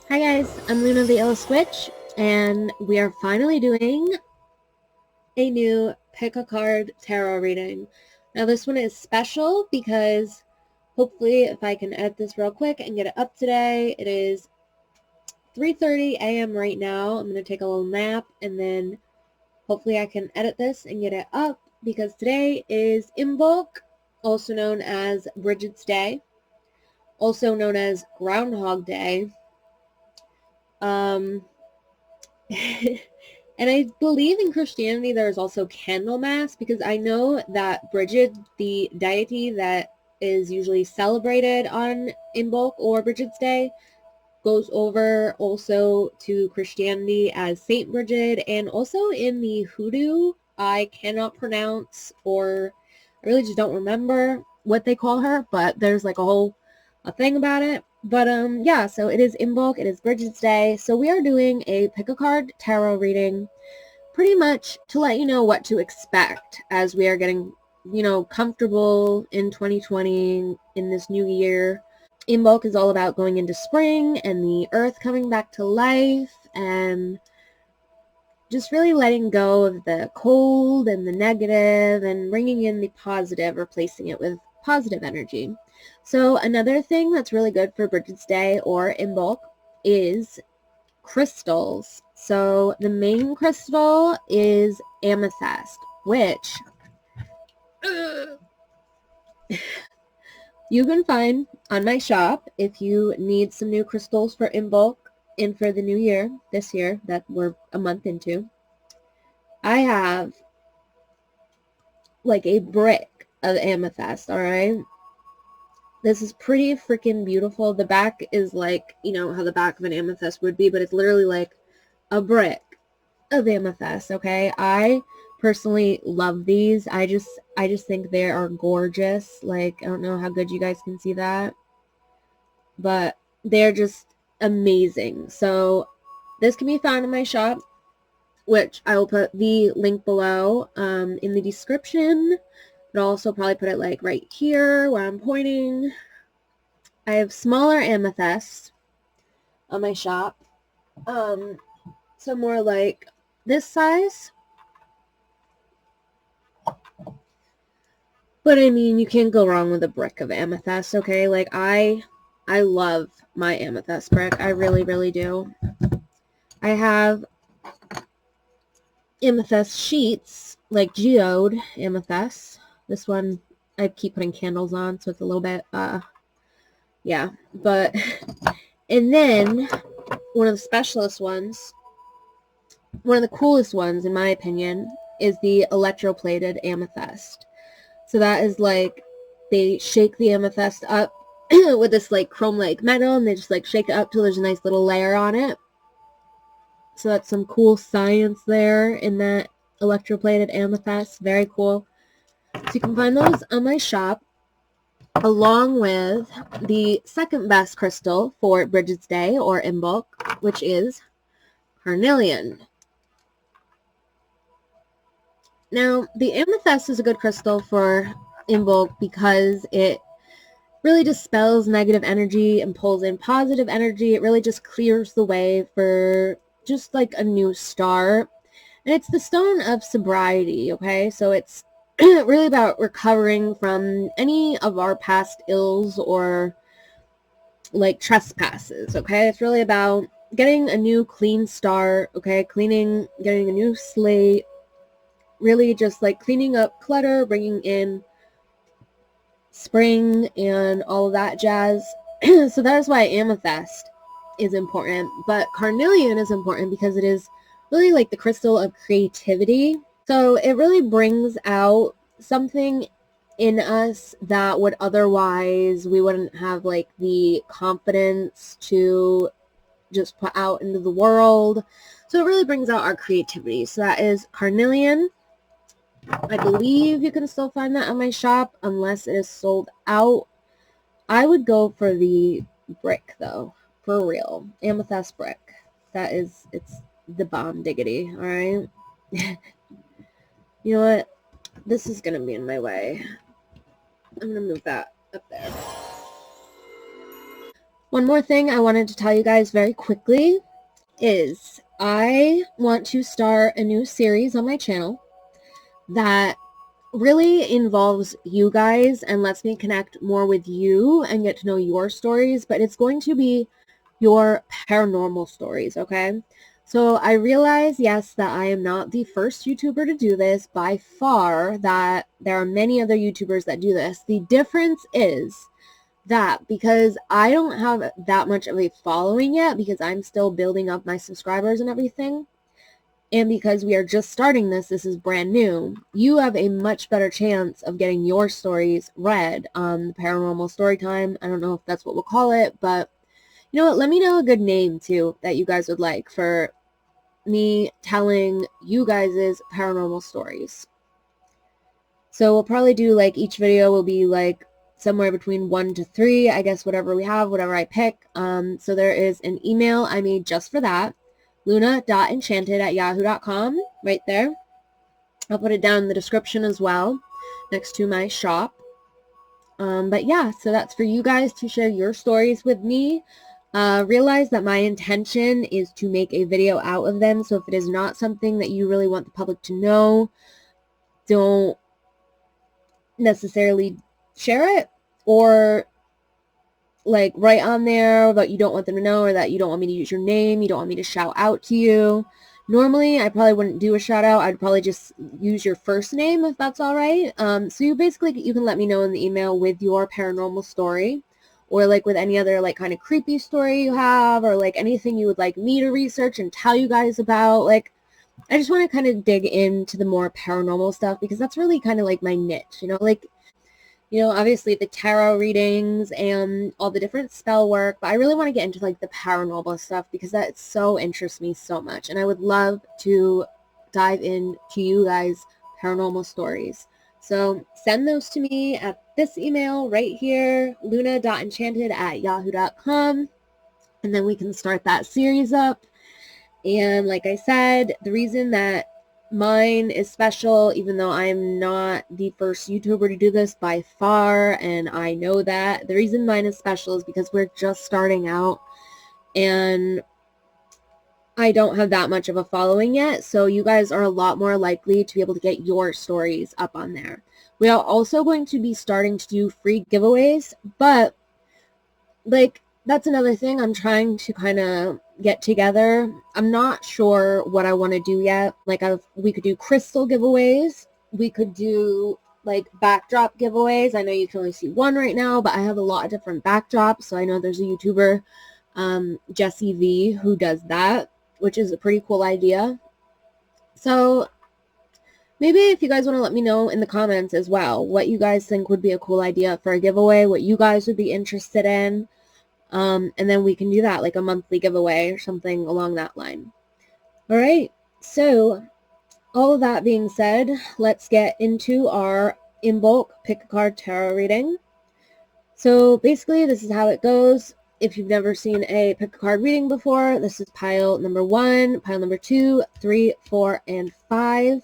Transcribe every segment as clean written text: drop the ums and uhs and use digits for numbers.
Hi guys, I'm Luna the Ill Switch, and we are finally doing a new pick a card tarot reading. Now this one is special because hopefully if I can edit this real quick and get it up today, it is 3:30 a.m. right now. I'm going to take a little nap and then hopefully I can edit this and get it up because today is Imbolc, also known as Bridget's Day, also known as Groundhog Day. And I believe in Christianity there is also Candlemas, because I know that Bridget, the deity that is usually celebrated on Imbolc or Bridget's Day, goes over also to Christianity as Saint Bridget, and also in the Hoodoo, I cannot pronounce, or I really just don't remember what they call her, but there's like a thing about it. But yeah, so it is Imbolc, it is Bridget's Day, so we are doing a pick a card tarot reading, pretty much to let you know what to expect as we are getting, comfortable in 2020 in this new year. Imbolc is all about going into spring and the earth coming back to life and just really letting go of the cold and the negative and bringing in the positive, replacing it with positive energy. So another thing that's really good for Bridget's Day or Imbolc is crystals. So the main crystal is amethyst, which you can find on my shop if you need some new crystals for Imbolc and for the new year, this year that we're a month into. I have like a brick of amethyst, alright? This is pretty freaking beautiful. The back is like, how the back of an amethyst would be, but it's literally like a brick of amethyst, okay? I personally love these. I just think they are gorgeous. Like, I don't know how good you guys can see that, but they're just amazing. So this can be found in my shop, which I will put the link below in the description. But I'll also probably put it like right here where I'm pointing. I have smaller amethysts on my shop. So more like this size. But I mean, you can't go wrong with a brick of amethyst, okay? Like, I love my amethyst brick. I really, really do. I have amethyst sheets, like geode amethyst. This one I keep putting candles on, so it's a little bit, yeah. But, and then, one of the specialist ones, one of the coolest ones, in my opinion, is the electroplated amethyst. So that is like, they shake the amethyst up with this like chrome-like metal, and they just like shake it up till there's a nice little layer on it. So that's some cool science there in that electroplated amethyst. Very cool. So you can find those on my shop, along with the second best crystal for Bridget's Day or Imbolc, which is carnelian. Now, the amethyst is a good crystal for Imbolc because it really dispels negative energy and pulls in positive energy. It really just clears the way for just like a new start. And it's the stone of sobriety, okay? So it's really about recovering from any of our past ills or like trespasses, okay? It's really about getting a new clean start, okay? Getting a new slate, really just like cleaning up clutter, bringing in spring and all of that jazz. So that is why amethyst is important, but carnelian is important because it is really like the crystal of creativity. So it really brings out something in us that would otherwise we wouldn't have like the confidence to just put out into the world. So it really brings out our creativity. So that is carnelian. I believe you can still find that on my shop unless it is sold out. I would go for the brick though, for real. Amethyst brick. It's the bomb diggity, alright? You know what? This is gonna be in my way. I'm gonna move that up there. One more thing I wanted to tell you guys very quickly is I want to start a new series on my channel that really involves you guys and lets me connect more with you and get to know your stories, but it's going to be your paranormal stories, okay? So I realize, yes, that I am not the first YouTuber to do this by far, that there are many other YouTubers that do this. The difference is that because I don't have that much of a following yet, because I'm still building up my subscribers and everything, and because we are just starting this is brand new, you have a much better chance of getting your stories read on Paranormal Storytime. I don't know if that's what we'll call it, but you know what? Let me know a good name too that you guys would like for me telling you guys' paranormal stories. So we'll probably do like each video will be like somewhere between 1 to 3, I guess, whatever we have, whatever I pick. So there is an email I made just for that, Luna.Enchanted@yahoo.com, right there. I'll put it down in the description as well, next to my shop. But yeah, so that's for you guys to share your stories with me. Realize that my intention is to make a video out of them, so if it is not something that you really want the public to know, don't necessarily share it, or like write on there that you don't want them to know, or that you don't want me to use your name, you don't want me to shout out to you. Normally, I probably wouldn't do a shout out. I'd probably just use your first name if that's all right. So you can let me know in the email with your paranormal story, or like with any other like kind of creepy story you have, or like anything you would like me to research and tell you guys about. Like, I just want to kind of dig into the more paranormal stuff because that's really kind of like my niche, like, obviously the tarot readings and all the different spell work, but I really want to get into like the paranormal stuff because that so interests me so much. And I would love to dive into you guys' paranormal stories. So send those to me at this email right here, Luna.Enchanted@yahoo.com. And then we can start that series up. And like I said, the reason that mine is special, even though I'm not the first YouTuber to do this by far, and I know that, the reason mine is special is because we're just starting out, and I don't have that much of a following yet, so you guys are a lot more likely to be able to get your stories up on there. We are also going to be starting to do free giveaways, but like, that's another thing I'm trying to kind of get together. I'm not sure what I want to do yet. Like, we could do crystal giveaways. We could do like backdrop giveaways. I know you can only see one right now, but I have a lot of different backdrops. So I know there's a YouTuber, Jessie V, who does that, which is a pretty cool idea. So maybe if you guys want to let me know in the comments as well what you guys think would be a cool idea for a giveaway, what you guys would be interested in. And then we can do that, like a monthly giveaway or something along that line. All right, so all of that being said, let's get into our Imbolc Pick a Card Tarot reading. So basically, this is how it goes. If you've never seen a pick a card reading before, this is pile number 1, pile number 2, 3, 4, and 5.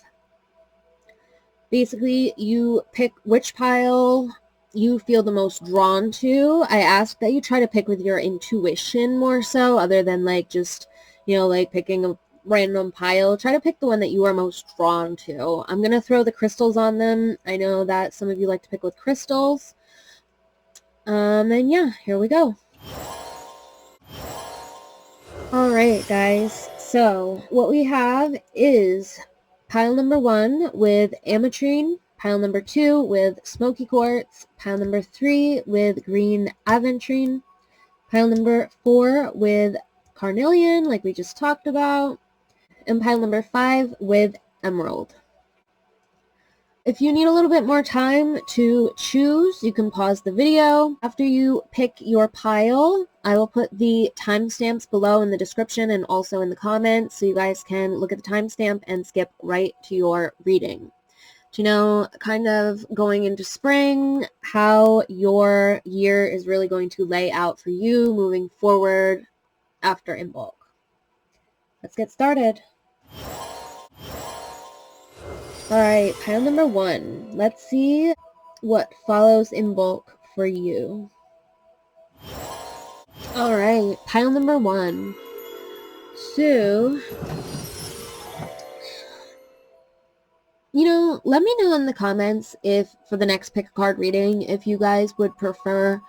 Basically, you pick which pile you feel the most drawn to. I ask that you try to pick with your intuition more so, other than like just, like picking a random pile. Try to pick the one that you are most drawn to. I'm going to throw the crystals on them. I know that some of you like to pick with crystals. And yeah, here we go. Alright guys, so what we have is pile number 1 with ametrine, pile number 2 with smoky quartz, pile number 3 with green aventurine, pile number 4 with carnelian, like we just talked about, and pile number 5 with emerald. If you need a little bit more time to choose, you can pause the video. After you pick your pile, I will put the timestamps below in the description and also in the comments so you guys can look at the timestamp and skip right to your reading. Kind of going into spring, how your year is really going to lay out for you moving forward after Imbolc. Let's get started. Alright, pile number 1. Let's see what follows Imbolc for you. Alright, pile number 1. So, let me know in the comments if, for the next pick a card reading, if you guys would prefer,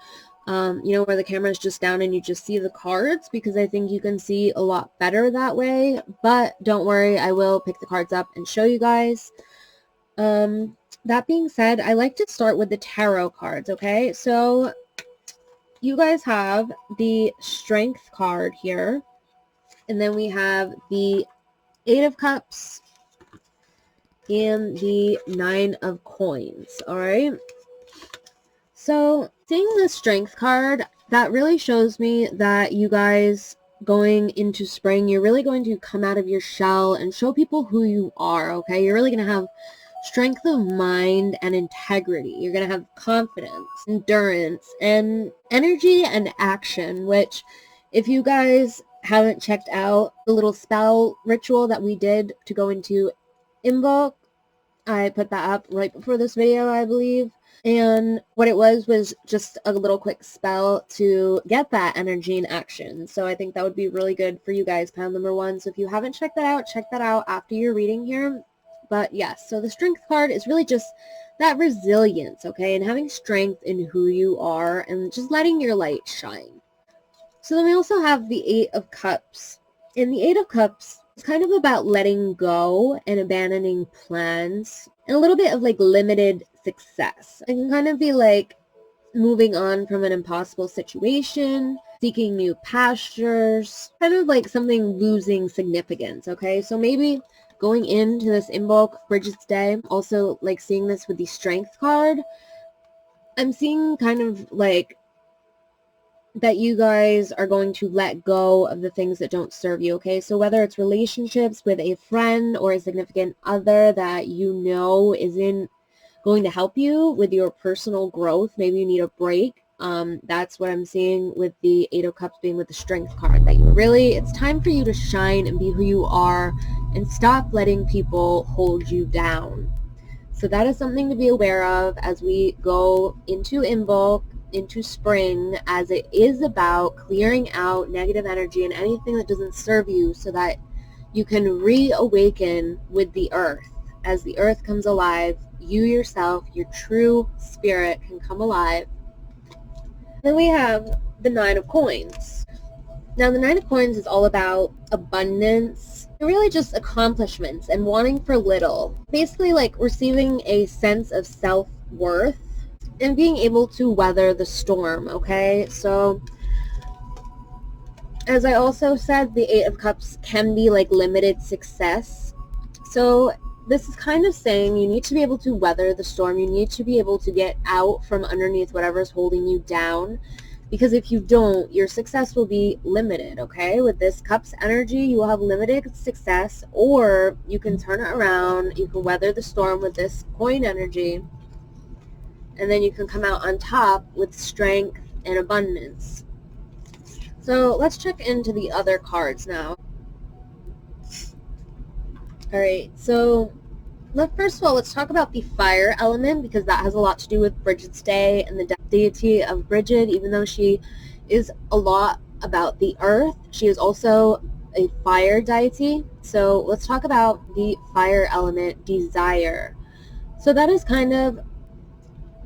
where the camera is just down and you just see the cards, because I think you can see a lot better that way. But don't worry, I will pick the cards up and show you guys. That being said, I like to start with the tarot cards, okay? So, you guys have the Strength card here, and then we have the 8 of Cups, and the 9 of Coins, alright? So, seeing the Strength card, that really shows me that you guys going into spring, you're really going to come out of your shell and show people who you are, okay? You're really going to have strength of mind and integrity. You're going to have confidence, endurance, and energy and action, which if you guys haven't checked out the little spell ritual that we did to go into Imbolc, I put that up right before this video, I believe. And what it was just a little quick spell to get that energy in action. So I think that would be really good for you guys, pile number 1. So if you haven't checked that out, check that out after your reading here. But yes, so the Strength card is really just that resilience, okay? And having strength in who you are and just letting your light shine. So then we also have the 8 of Cups. And the 8 of Cups, it's kind of about letting go and abandoning plans and a little bit of like limited success. It can kind of be like moving on from an impossible situation, seeking new pastures, kind of like something losing significance, okay? So maybe going into this Imbolc Bridget's Day, also like seeing this with the Strength card, I'm seeing kind of like that you guys are going to let go of the things that don't serve you, okay? So whether it's relationships with a friend or a significant other that you know isn't going to help you with your personal growth, maybe you need a break. That's what I'm seeing with the 8 of Cups being with the Strength card, that it's time for you to shine and be who you are and stop letting people hold you down. So that is something to be aware of as we go into Imbolc, into spring, as it is about clearing out negative energy and anything that doesn't serve you so that you can reawaken with the earth. As the earth comes alive, you yourself, your true spirit, can come alive. Then we have the 9 of Coins. Now the 9 of Coins is all about abundance, really just accomplishments and wanting for little. Basically like receiving a sense of self-worth and being able to weather the storm, okay? So, as I also said, the 8 of Cups can be like limited success. So, this is kind of saying you need to be able to weather the storm. You need to be able to get out from underneath whatever's holding you down. Because if you don't, your success will be limited, okay? With this Cups energy, you will have limited success, or you can turn it around. You can weather the storm with this Coin energy, and then you can come out on top with strength and abundance. So let's check into the other cards now. Alright, so first of all, let's talk about the fire element, because that has a lot to do with Bridget's Day and the deity of Bridget. Even though she is a lot about the earth, she is also a fire deity. So let's talk about the fire element, desire. So that is kind of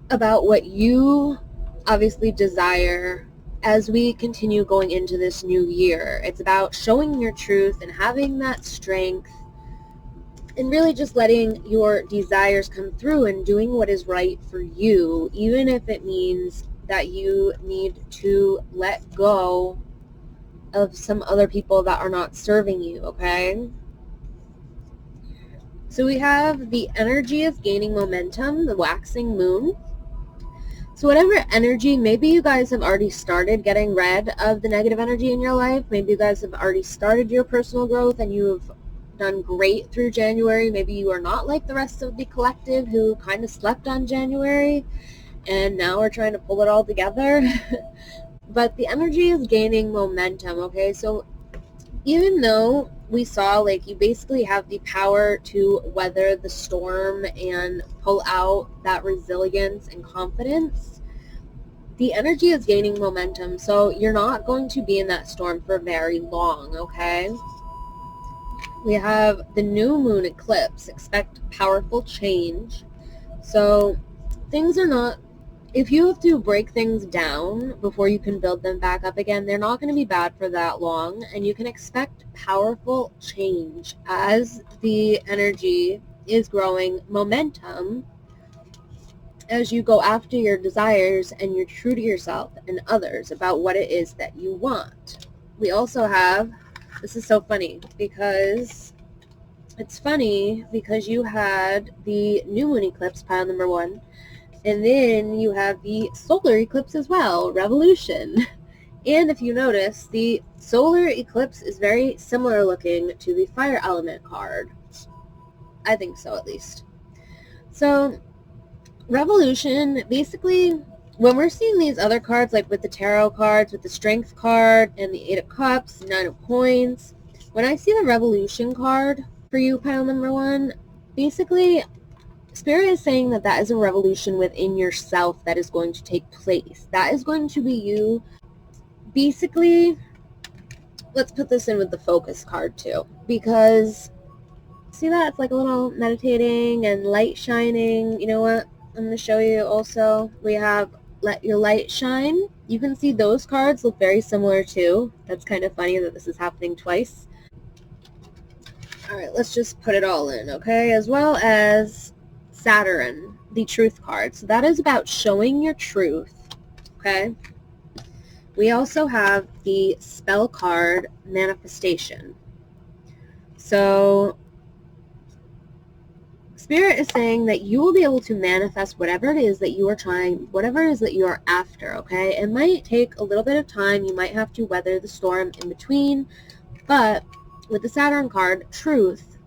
about what you obviously desire as we continue going into this new year. It's about showing your truth and having that strength and really just letting your desires come through and doing what is right for you, even if it means that you need to let go of some other people that are not serving you, okay? So we have the energy of gaining momentum, the waxing moon. So whatever energy, maybe you guys have already started getting rid of the negative energy in your life. Maybe you guys have already started your personal growth and you have done great through January. Maybe you are not like the rest of the collective who kind of slept on January and now are trying to pull it all together. But the energy is gaining momentum, okay? So even though we saw like you basically have the power to weather the storm and pull out that resilience and confidence, the energy is gaining momentum, so you're not going to be in that storm for very long, okay? We have the new moon eclipse. Expect powerful change. So things are not, if you have to break things down before you can build them back up again, they're not going to be bad for that long, and you can expect powerful change as the energy is growing momentum as you go after your desires and you're true to yourself and others about what it is that you want. We also have, this is so funny because you had the new moon eclipse, pile number 1, and then you have the solar eclipse as well, revolution. And if you notice, the solar eclipse is very similar looking to the fire element card. I think so, at least. So revolution, basically, when we're seeing these other cards, like with the tarot cards, with the strength card and the 8 of cups, 9 of coins, when I see the revolution card for you, pile number 1, basically Spirit is saying that that is a revolution within yourself that is going to take place. That is going to be you. Basically, let's put this in with the focus card too, because see that? It's like a little meditating and light shining. You know what? I'm going to show you also. We have Let Your Light Shine. You can see those cards look very similar too. That's kind of funny that this is happening twice. Alright, let's just put it all in, okay? As well as Saturn, the truth card. So that is about showing your truth, okay? We also have the spell card, manifestation. So Spirit is saying that you will be able to manifest whatever it is that you are trying, whatever it is that you are after, okay? It might take a little bit of time. You might have to weather the storm in between, but with the Saturn card, truth,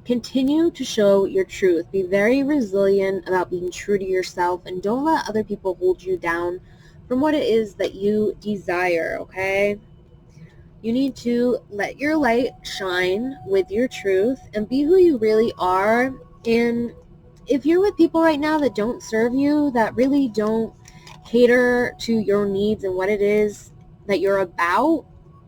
continue to show your truth. Be very resilient about being true to yourself, and don't let other people hold you down from what it is that you desire, okay? You need to let your light shine with your truth and be who you really are. And if you're with people right now that don't serve you, that really don't cater to your needs and what it is that you're about,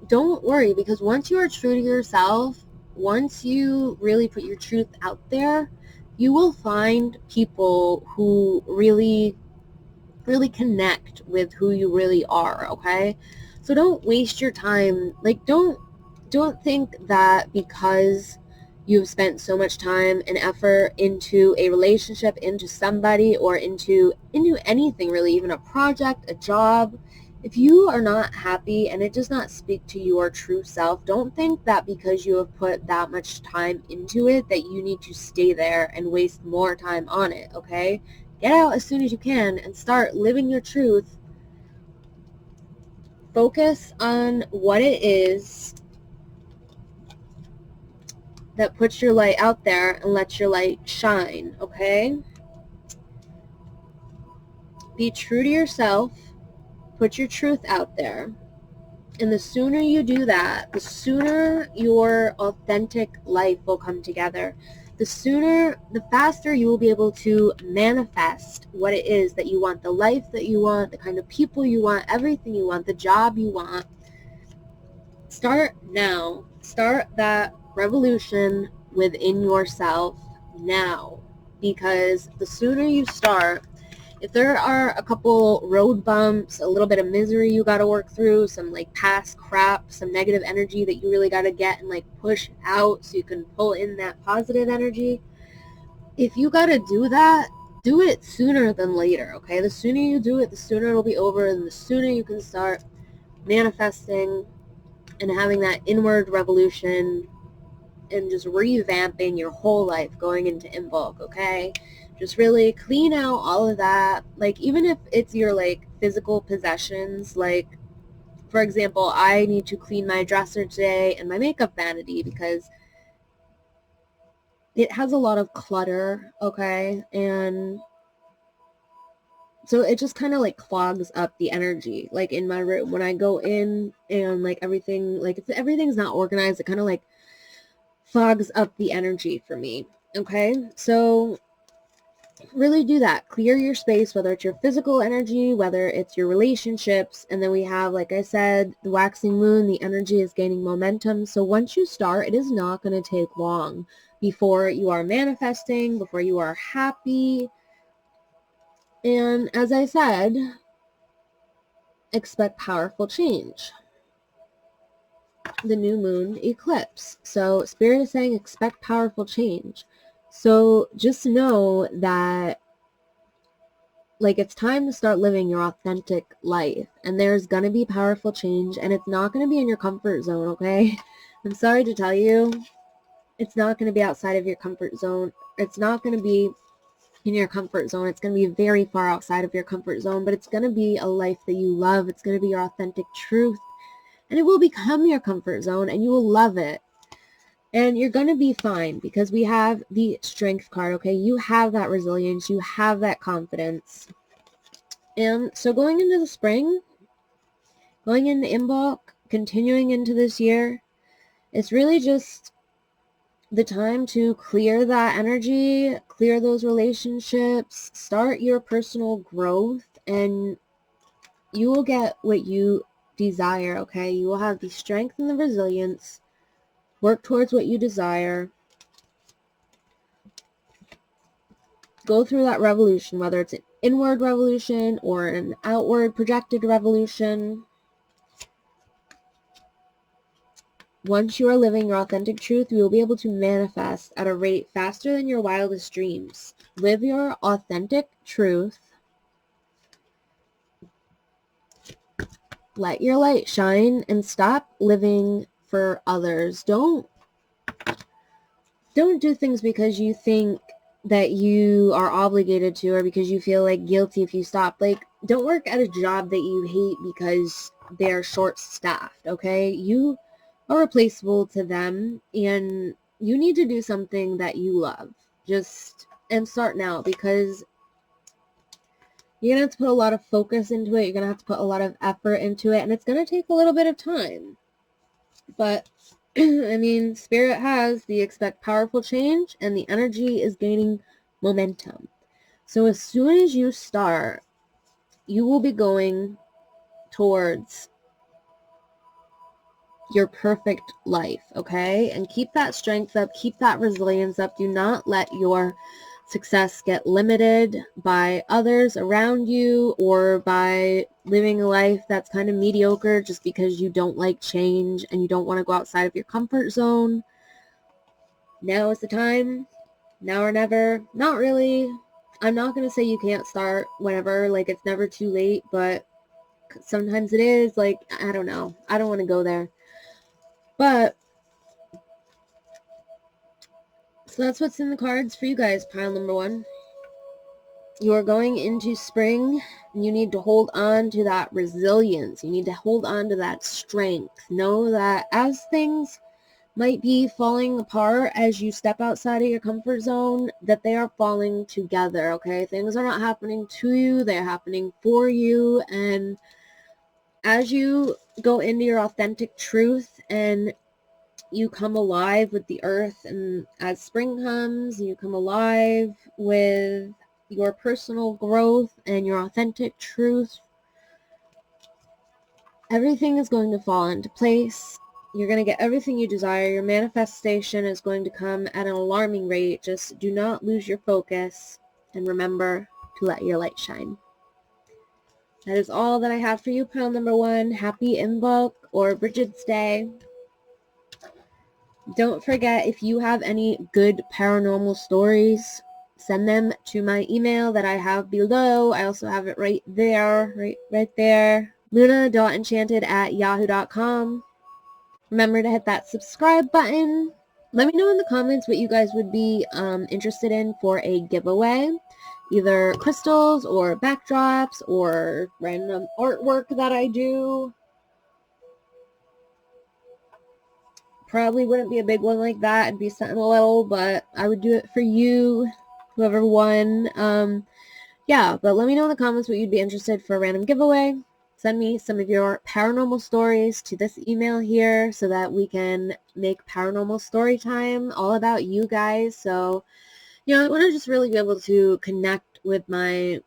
don't worry, because once you are true to yourself, once you really put your truth out there, you will find people who really connect with who you really are, okay? So don't waste your time. Like, don't think that because you've spent so much time and effort into a relationship, into somebody, or into anything really, even a project, a job, if you are not happy and it does not speak to your true self, don't think that because you have put that much time into it that you need to stay there and waste more time on it, okay? Get out as soon as you can and start living your truth. Focus on what it is that puts your light out there and lets your light shine, okay? Be true to yourself. Put your truth out there. And the sooner you do that, the sooner your authentic life will come together. The faster you will be able to manifest what it is that you want, the life that you want, the kind of people you want, everything you want, the job you want. Start now. Start that revolution within yourself now. Because the sooner you start, if there are a couple road bumps, a little bit of misery you got to work through, some like past crap, some negative energy that you really got to get and like push out so you can pull in that positive energy, if you got to do that, do it sooner than later, okay? The sooner you do it, the sooner it'll be over, and the sooner you can start manifesting and having that inward revolution and just revamping your whole life going into Imbolc, okay? Just really clean out all of that. Like, even if it's your, like, physical possessions, like, for example, I need to clean my dresser today and my makeup vanity because it has a lot of clutter, okay? And so it just kind of, like, clogs up the energy, like, in my room. When I go in and, like, everything, like, if everything's not organized, it kind of, like, fogs up the energy for me, okay? So really do that. Clear your space, whether it's your physical energy, whether it's your relationships. And then we have, like I said, the waxing moon, the energy is gaining momentum. So once you start, it is not going to take long before you are manifesting, before you are happy. And as I said, expect powerful change. The new moon eclipse. So Spirit is saying expect powerful change. So just know that, like, it's time to start living your authentic life, and there's going to be powerful change, and it's not going to be in your comfort zone, okay? I'm sorry to tell you, it's not going to be outside of your comfort zone. It's not going to be in your comfort zone. It's going to be very far outside of your comfort zone, but it's going to be a life that you love. It's going to be your authentic truth, and it will become your comfort zone, and you will love it. And you're going to be fine because we have the strength card, okay? You have that resilience. You have that confidence. And so going into the spring, going into Imbolc, continuing into this year, it's really just the time to clear that energy, clear those relationships, start your personal growth, and you will get what you desire, okay? You will have the strength and the resilience. Work towards what you desire. Go through that revolution, whether it's an inward revolution or an outward projected revolution. Once you are living your authentic truth, you will be able to manifest at a rate faster than your wildest dreams. Live your authentic truth. Let your light shine and stop living for others. Don't do things because you think that you are obligated to, or because you feel like guilty if you stop. Like, don't work at a job that you hate because they're short-staffed, okay? You are replaceable to them, and you need to do something that you love. And start now, because you're going to have to put a lot of focus into it. You're going to have to put a lot of effort into it, and it's going to take a little bit of time. But I mean, Spirit has the expect powerful change, and the energy is gaining momentum. So as soon as you start, you will be going towards your perfect life, okay? And keep that strength up, keep that resilience up. Do not let your success get limited by others around you, or by living a life that's kind of mediocre just because you don't like change and you don't want to go outside of your comfort zone. Now is the time. Now or never. Not really. I'm not going to say you can't start whenever, like, it's never too late, but sometimes it is. Like, I don't know. I don't want to go there. But so that's what's in the cards for you guys, pile number one. You are going into spring, and you need to hold on to that resilience. You need to hold on to that strength. Know that as things might be falling apart as you step outside of your comfort zone, that they are falling together, okay? Things are not happening to you, they're happening for you. And as you go into your authentic truth and you come alive with the earth, and as spring comes, you come alive with your personal growth and your authentic truth, everything is going to fall into place. You're going to get everything you desire. Your manifestation is going to come at an alarming rate. Just do not lose your focus, and remember to let your light shine. That is all that I have for you, pile number one. Happy Imbolc or Bridget's Day. Don't forget, if you have any good paranormal stories, send them to my email that I have below. I also have it right there, right there. Luna.Enchanted@yahoo.com. Remember to hit that subscribe button. Let me know in the comments what you guys would be interested in for a giveaway. Either crystals or backdrops or random artwork that I do. Probably wouldn't be a big one like that. It'd be something little, but I would do it for you, whoever won. Yeah, but let me know in the comments what you'd be interested for a random giveaway. Send me some of your paranormal stories to this email here so that we can make paranormal story time all about you guys. So I want to just really be able to connect with my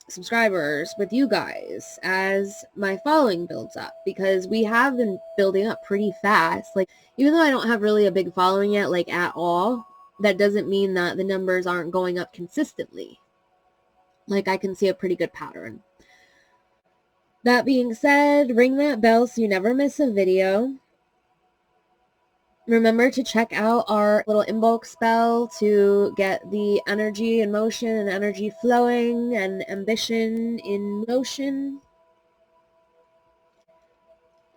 subscribers, with you guys, as my following builds up, because we have been building up pretty fast. Like, even though I don't have really a big following yet, like at all, that doesn't mean that the numbers aren't going up consistently. Like, I can see a pretty good pattern. That being said, ring that bell so you never miss a video. Remember to check out our little Imbolc spell to get the energy in motion and energy flowing and ambition in motion.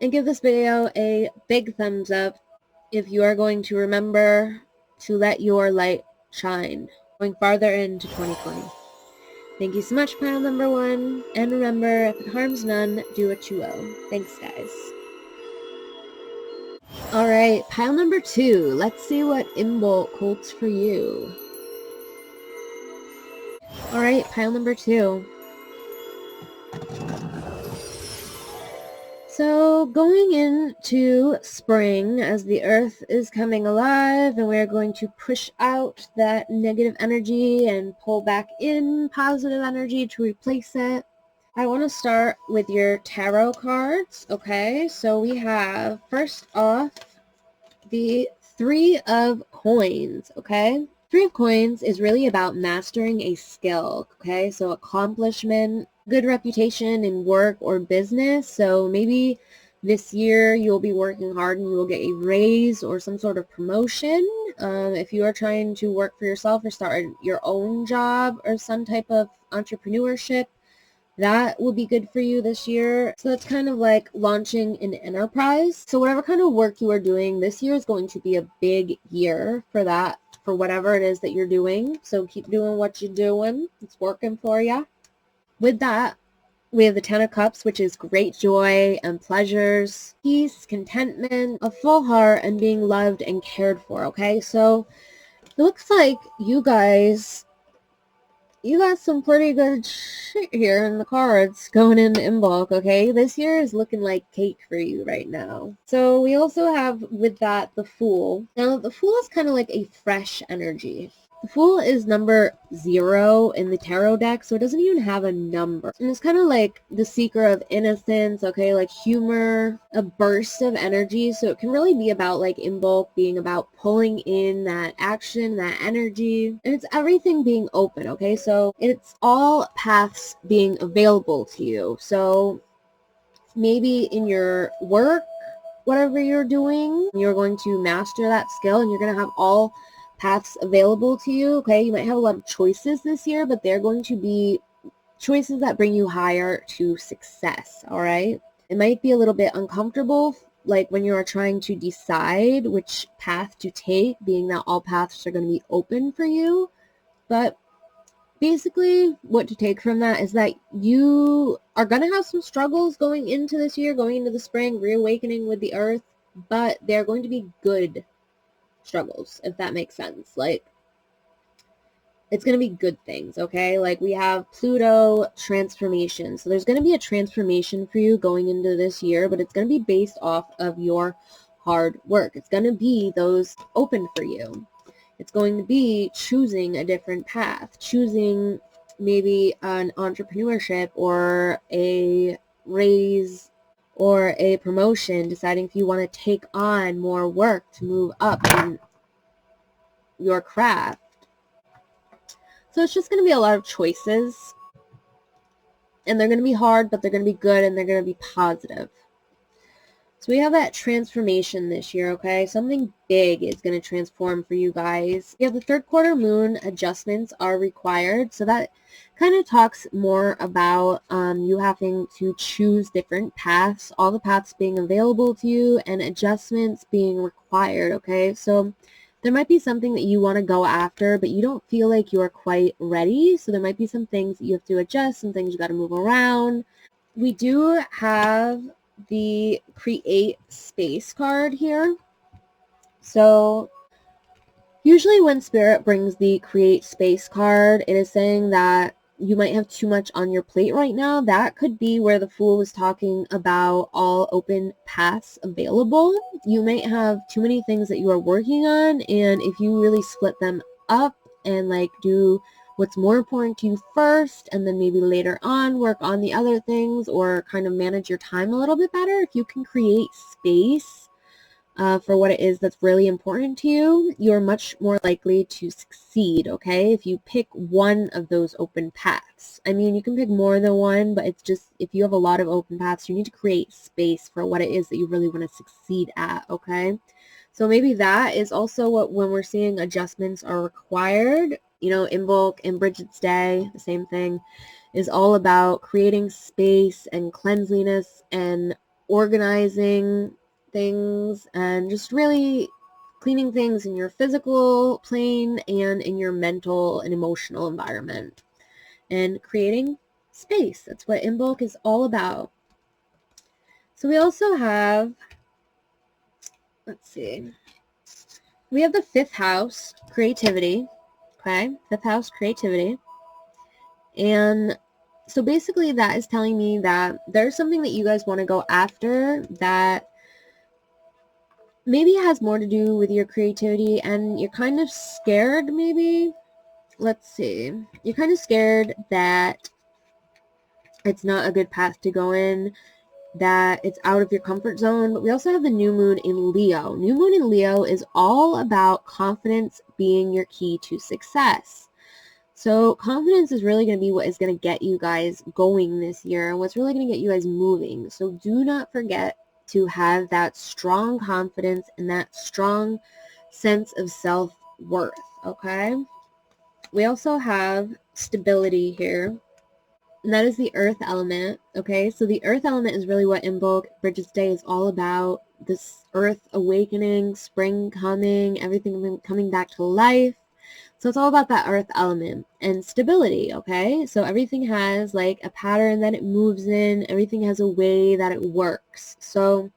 And give this video a big thumbs up if you are going to remember to let your light shine going farther into 2020. Thank you so much, pile number 1. And remember, if it harms none, do what you will. Thanks, guys. Alright, pile number 2. Let's see what Imbolc holds for you. Alright, pile number 2. So, going into spring, as the earth is coming alive, and we're going to push out that negative energy and pull back in positive energy to replace it. I want to start with your tarot cards, okay? So we have, first off, the 3 of Coins, okay? 3 of Coins is really about mastering a skill, okay? So accomplishment, good reputation in work or business. So maybe this year you'll be working hard and you will get a raise or some sort of promotion. If you are trying to work for yourself or start your own job or some type of entrepreneurship, that will be good for you this year. So that's kind of like launching an enterprise. So whatever kind of work you are doing, this year is going to be a big year for that, for whatever it is that you're doing. So keep doing what you're doing. It's working for you. With that, we have the 10 of Cups, which is great joy and pleasures, peace, contentment, a full heart, and being loved and cared for, okay? So it looks like you guys, you got some pretty good shit here in the cards going into Imbolc, okay? This year is looking like cake for you right now. So we also have, with that, the Fool. Now, the Fool is kind of like a fresh energy. The Fool is number 0 in the tarot deck, so it doesn't even have a number. And it's kind of like the seeker of innocence, okay, like humor, a burst of energy. So it can really be about like Imbolc being about pulling in that action, that energy, and it's everything being open, okay? So it's all paths being available to you. So maybe in your work, whatever you're doing, you're going to master that skill and you're going to have all paths available to you, okay? You might have a lot of choices this year, but they're going to be choices that bring you higher to success, all right? It might be a little bit uncomfortable, like when you are trying to decide which path to take, being that all paths are going to be open for you, but basically what to take from that is that you are going to have some struggles going into this year, going into the spring, reawakening with the earth, but they're going to be good struggles, if that makes sense. Like, it's going to be good things, okay? Like, we have Pluto transformation. So there's going to be a transformation for you going into this year, but it's going to be based off of your hard work. It's going to be those open for you. It's going to be choosing a different path, choosing maybe an entrepreneurship or a raise or a promotion, deciding if you want to take on more work to move up in your craft. So it's just going to be a lot of choices, and they're going to be hard, but they're going to be good, and they're going to be positive. So we have that transformation this year, okay? Something big is going to transform for you guys. We have the 3rd quarter moon, adjustments are required. So that kind of talks more about you having to choose different paths, all the paths being available to you, and adjustments being required, okay? So there might be something that you want to go after, but you don't feel like you're quite ready. So there might be some things that you have to adjust, some things you got to move around. We do have the Create Space card here. So usually when Spirit brings the Create Space card, it is saying that you might have too much on your plate right now. That could be where the Fool was talking about all open paths available. You might have too many things that you are working on, and if you really split them up and like do what's more important to you first, and then maybe later on work on the other things, or kind of manage your time a little bit better. If you can create space for what it is that's really important to you, you're much more likely to succeed, okay? If you pick one of those open paths. I mean, you can pick more than one, but it's just, if you have a lot of open paths, you need to create space for what it is that you really want to succeed at, okay? So maybe that is also what, when we're seeing adjustments are required, you know, Imbolc and Bridget's Day, the same thing, is all about creating space and cleanliness and organizing things and just really cleaning things in your physical plane and in your mental and emotional environment and creating space. That's what Imbolc is all about. So we also have, let's see, we have the 5th house, creativity. Okay, 5th house, creativity. And so basically that is telling me that there's something that you guys want to go after that maybe it has more to do with your creativity, and you're kind of scared maybe. Let's see. You're kind of scared that it's not a good path to go in, that it's out of your comfort zone. But we also have the new moon in Leo. New moon in Leo is all about confidence being your key to success. So confidence is really going to be what is going to get you guys going this year, and what's really going to get you guys moving. So do not forget to have that strong confidence and that strong sense of self-worth, okay? We also have stability here, and that is the earth element, okay? So the earth element is really what Imbolc Bridget's Day is all about. This earth awakening, spring coming, everything coming back to life. So it's all about that earth element and stability, okay? So everything has like a pattern that it moves in. Everything has a way that it works. So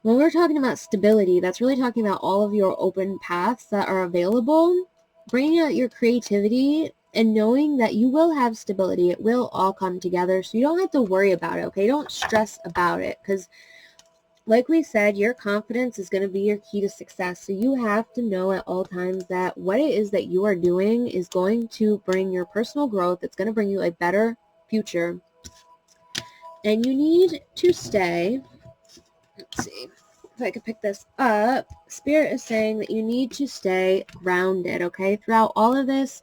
when we're talking about stability, that's really talking about all of your open paths that are available, bringing out your creativity and knowing that you will have stability. It will all come together, so you don't have to worry about it, okay? Don't stress about it, because like we said, your confidence is going to be your key to success. So you have to know at all times that what it is that you are doing is going to bring your personal growth. It's going to bring you a better future. And you need to stay, let's see if I could pick this up. Spirit is saying that you need to stay grounded, okay? Throughout all of this,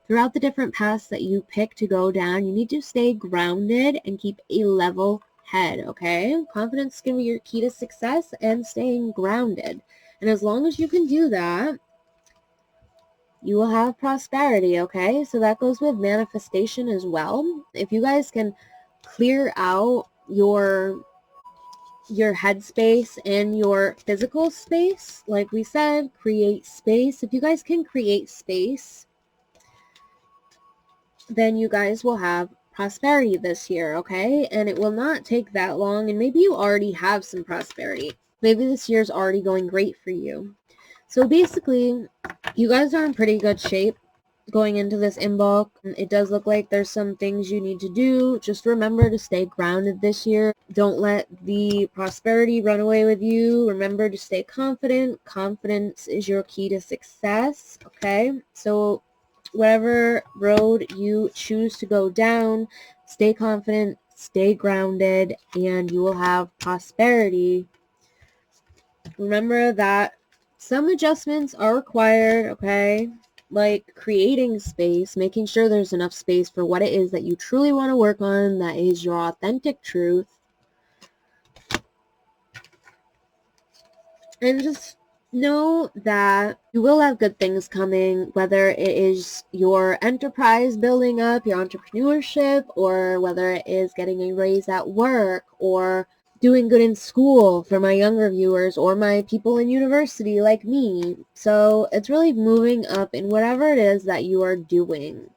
throughout the different paths that you pick to go down, you need to stay grounded and keep a level head, okay? Confidence is going to be your key to success, and staying grounded. And as long as you can do that, you will have prosperity, okay? So that goes with manifestation as well. If you guys can clear out your headspace and your physical space, like we said, create space. If you guys can create space, then you guys will have prosperity this year, okay? And it will not take that long, and maybe you already have some prosperity. Maybe this year's already going great for you. So basically, you guys are in pretty good shape going into this Imbolc. It does look like there's some things you need to do. Just remember to stay grounded this year. Don't let the prosperity run away with you. Remember to stay confident. Confidence is your key to success, okay? So whatever road you choose to go down, stay confident, stay grounded, and you will have prosperity. Remember that some adjustments are required, okay? Like creating space, making sure there's enough space for what it is that you truly want to work on, that is your authentic truth. And just know that you will have good things coming, whether it is your enterprise building up, your entrepreneurship, or whether it is getting a raise at work, or doing good in school for my younger viewers, or my people in university like me. So it's really moving up in whatever it is that you are doing.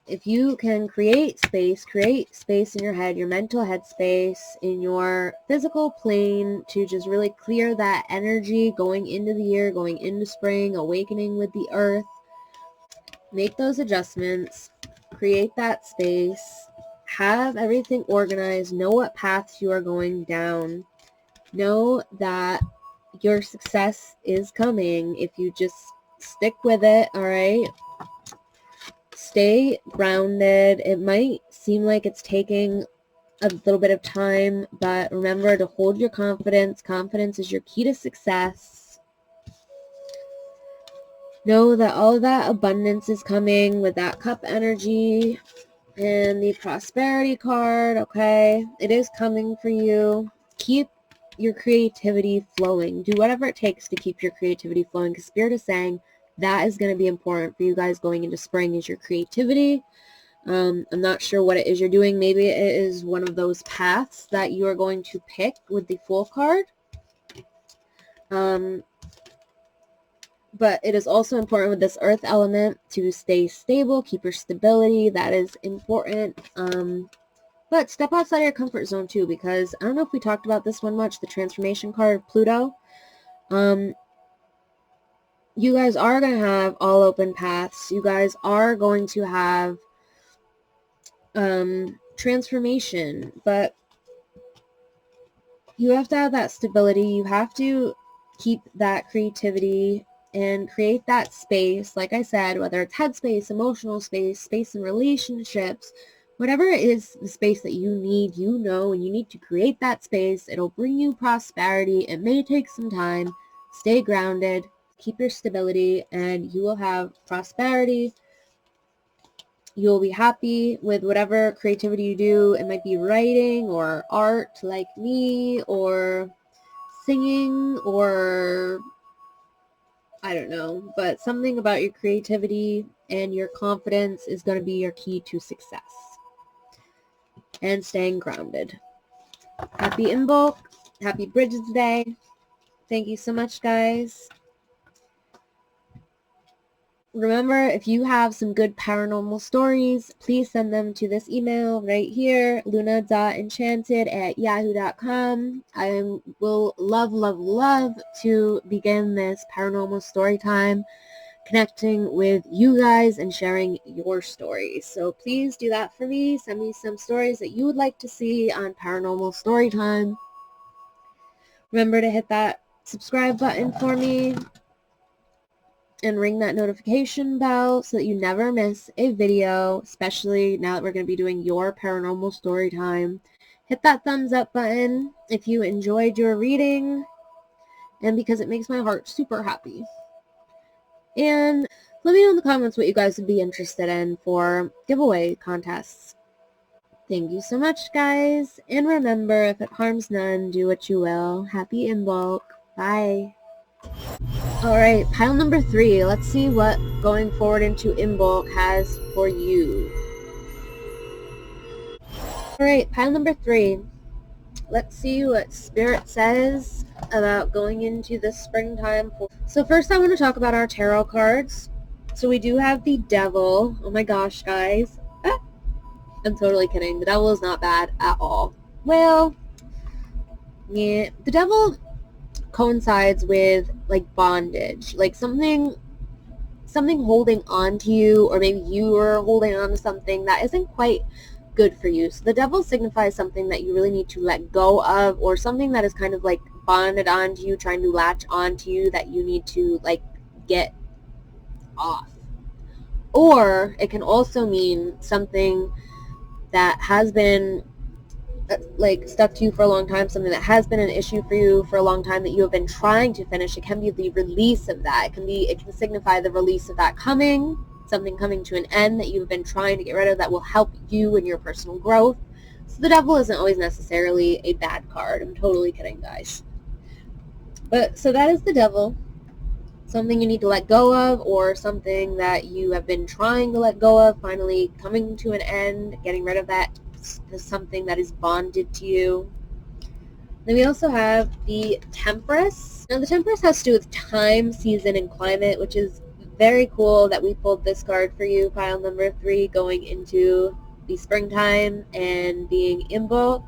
If you can create space in your head, your mental headspace, in your physical plane, to just really clear that energy going into the year, going into spring, awakening with the earth, make those adjustments, create that space, have everything organized, know what paths you are going down, know that your success is coming if you just Stick with it, all right? Stay grounded. It might seem like it's taking a little bit of time, but remember to hold your confidence. Confidence is your key to success. Know that all of that abundance is coming with that cup energy and the prosperity card, okay? It is coming for you. Keep your creativity flowing. Do whatever it takes to keep your creativity flowing, because Spirit is saying that is going to be important for you guys going into spring, is your creativity. I'm not sure what it is you're doing. Maybe it is one of those paths that you are going to pick with the Fool card. But it is also important with this earth element to stay stable, keep your stability. That is important. But step outside of your comfort zone too, because I don't know if we talked about this one much, the transformation card of Pluto. You guys are going to have all open paths. You guys are going to have transformation, but you have to have that stability. You have to keep that creativity and create that space, like I said, whether it's headspace, emotional space, space in relationships, whatever it is, the space that you need, you know, and you need to create that space. It'll bring you prosperity. It may take some time. Stay grounded, keep your stability, and you will have prosperity. You'll be happy with whatever creativity you do. It might be writing or art like me, or singing, or I don't know, but something about your creativity and your confidence is going to be your key to success and staying grounded. Happy Imbolc. Happy Bridget's Day. Thank you so much, guys. Remember, if you have some good paranormal stories, please send them to this email right here, Luna.Enchanted@yahoo.com. I will love to begin this paranormal story time, connecting with you guys and sharing your stories. So please do that for me. Send me some stories that you would like to see on Paranormal Storytime. Remember to hit that subscribe button for me and ring that notification bell so that you never miss a video, especially now that we're going to be doing your paranormal story time. Hit that thumbs up button if you enjoyed your reading, and because it makes my heart super happy. And let me know in the comments what you guys would be interested in for giveaway contests. Thank you so much, guys. And remember, if it harms none, do what you will. Happy Imbolc. Bye. Alright, pile number 3. Let's see what going forward into Imbolc has for you. Alright, pile number 3. Let's see what Spirit says about going into the springtime. So first I want to talk about our tarot cards. So we do have the Devil. Oh my gosh, guys. I'm totally kidding. The Devil is not bad at all. Well, yeah, the Devil coincides with like bondage, like something holding on to you, or maybe you are holding on to something that isn't quite good for you. So the Devil signifies something that you really need to let go of, or something that is kind of like bonded onto you, trying to latch onto you, that you need to like get off. Or it can also mean something that has been like stuck to you for a long time, something that has been an issue for you for a long time that you have been trying to finish. It can be the release of that. It can signify the release of that coming, something coming to an end that you've been trying to get rid of that will help you in your personal growth. So the Devil isn't always necessarily a bad card. I'm totally kidding, guys. But so that is the Devil. Something you need to let go of, or something that you have been trying to let go of, finally coming to an end, getting rid of that, something that is bonded to you. Then we also have the Temperance. Now the Temperance has to do with time, season, and climate, which is very cool that we pulled this card for you, pile number 3, going into the springtime and being Imbolc.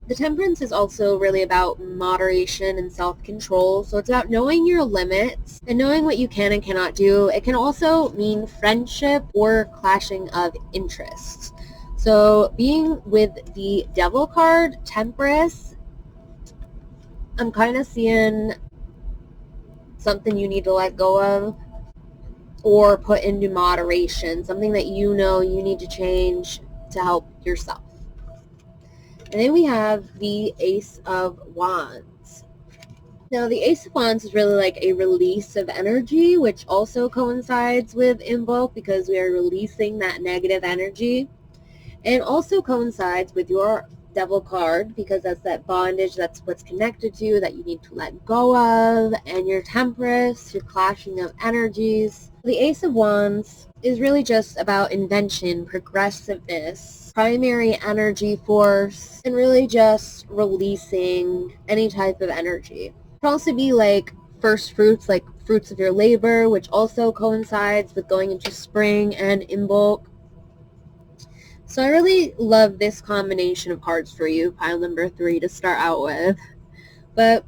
The Temperance is also really about moderation and self-control. So it's about knowing your limits and knowing what you can and cannot do. It can also mean friendship or clashing of interests. So being with the Devil card, Temperance, I'm kind of seeing something you need to let go of. or put into moderation, something that you know you need to change to help yourself. And then we have the Ace of Wands. Now, the Ace of Wands is really like a release of energy, which also coincides with Imbolc because we are releasing that negative energy. And also coincides with your Devil card because that's that bondage, that's what's connected to you that you need to let go of, and your Temperance, your clashing of energies. The Ace of Wands is really just about invention, progressiveness, primary energy force, and really just releasing any type of energy. It could also be like first fruits, like fruits of your labor, which also coincides with going into spring and Imbolc. So I really love this combination of cards for you, pile number 3, to start out with. But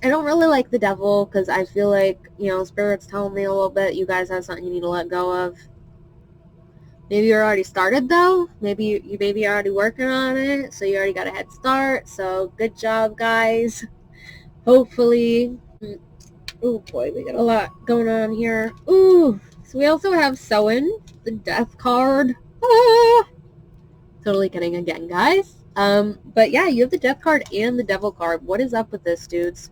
I don't really like the Devil because I feel like, Spirit's telling me a little bit you guys have something you need to let go of. Maybe you're already started, though. Maybe you're already working on it, so you already got a head start. So good job, guys. Hopefully. Oh, boy, we got a lot going on here. Ooh. So we also have Sowen, the Death card. Ah! Totally kidding again, guys. But yeah, you have the Death card and the Devil card. What is up with this, dudes?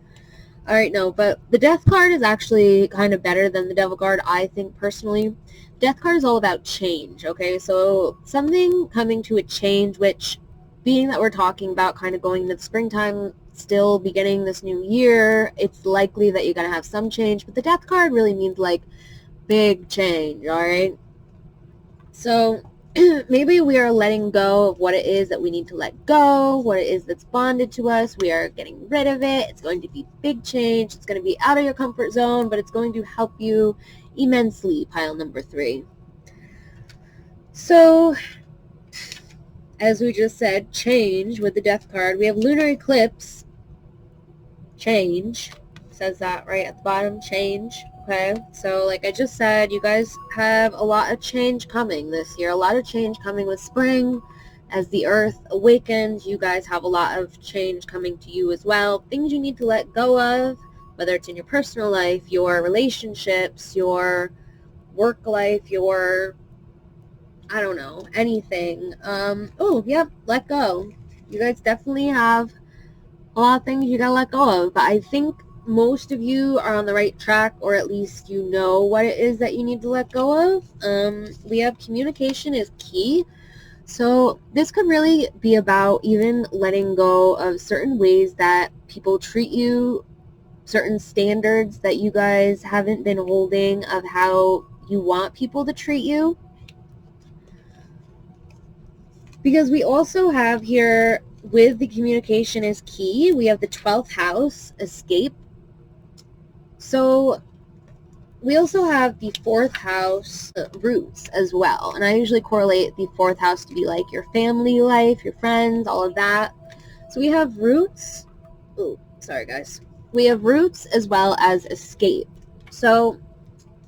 Alright, no, but the Death card is actually kind of better than the Devil card, I think, personally. Death card is all about change, okay? So something coming to a change, which, being that we're talking about kind of going into the springtime, still beginning this new year, it's likely that you're going to have some change. But the Death card really means, like, big change, alright? So maybe we are letting go of what it is that we need to let go, what it is that's bonded to us. We are getting rid of it. It's going to be big change. It's going to be out of your comfort zone, but it's going to help you immensely, pile number 3. So, as we just said, change with the Death card. We have lunar eclipse, change. Says that right at the bottom, change. Okay, so like I just said, you guys have a lot of change coming this year, a lot of change coming with spring. As the earth awakens, you guys have a lot of change coming to you as well. Things you need to let go of, whether it's in your personal life, your relationships, your work life, your, I don't know, anything. Oh, yep, let go. You guys definitely have a lot of things you gotta let go of, but I think most of you are on the right track, or at least you know what it is that you need to let go of. We have communication is key. So this could really be about even letting go of certain ways that people treat you, certain standards that you guys haven't been holding of how you want people to treat you. Because we also have here, with the communication is key, we have the 12th house, escape. So we also have the 4th house, roots as well. And I usually correlate the 4th house to be like your family life, your friends, all of that. So we have roots. Oh, sorry guys. We have roots as well as escape. So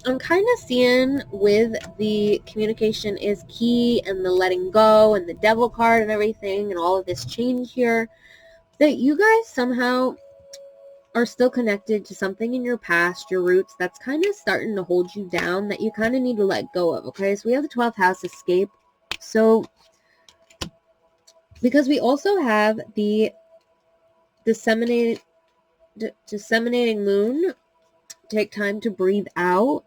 I'm kind of seeing with the communication is key and the letting go and the Devil card and everything and all of this change here, that you guys somehow are still connected to something in your past, your roots, that's kind of starting to hold you down, that you kind of need to let go of, okay? So we have the 12th house, escape. So because we also have the disseminating moon, take time to breathe out.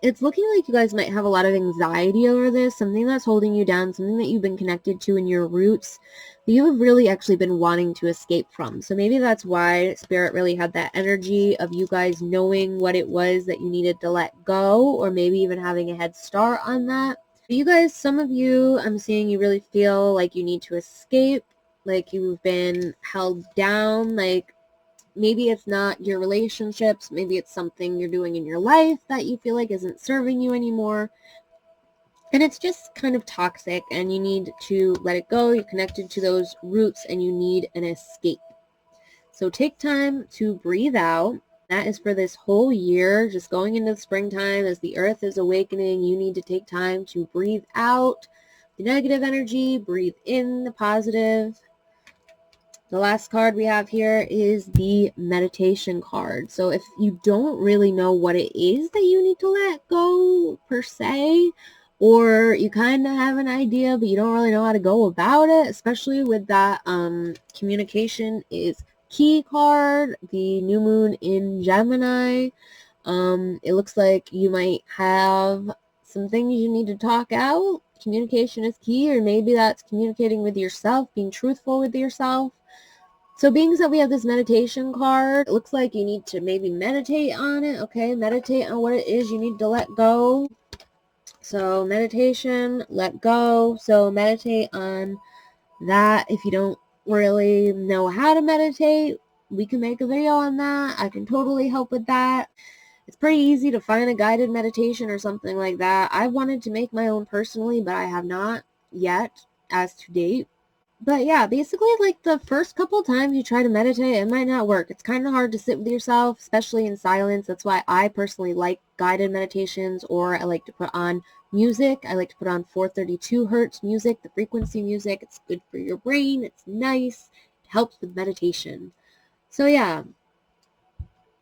It's looking like you guys might have a lot of anxiety over this, something that's holding you down, something that you've been connected to in your roots that you have really actually been wanting to escape from. So maybe that's why Spirit really had that energy of you guys knowing what it was that you needed to let go, or maybe even having a head start on that. But you guys, some of you, I'm seeing you really feel like you need to escape, like you've been held down, like maybe it's not your relationships, maybe it's something you're doing in your life that you feel like isn't serving you anymore. And it's just kind of toxic and you need to let it go. You're connected to those roots and you need an escape. So take time to breathe out. That is for this whole year, just going into the springtime as the earth is awakening. You need to take time to breathe out the negative energy, breathe in the positive. The last card we have here is the meditation card. So if you don't really know what it is that you need to let go per se, or you kind of have an idea but you don't really know how to go about it, especially with that communication is key card, the new moon in Gemini. It looks like you might have some things you need to talk out. Communication is key, or maybe that's communicating with yourself, being truthful with yourself. So being that we have this meditation card, it looks like you need to maybe meditate on it, okay? Meditate on what it is you need to let go. So meditation, let go. So meditate on that. If you don't really know how to meditate, we can make a video on that. I can totally help with that. It's pretty easy to find a guided meditation or something like that. I wanted to make my own personally, but I have not yet as to date. But yeah, basically like the first couple times you try to meditate, it might not work. It's kind of hard to sit with yourself, especially in silence. That's why I personally like guided meditations, or I like to put on music. I like to put on 432 hertz music, the frequency music. It's good for your brain. It's nice. It helps with meditation. So yeah,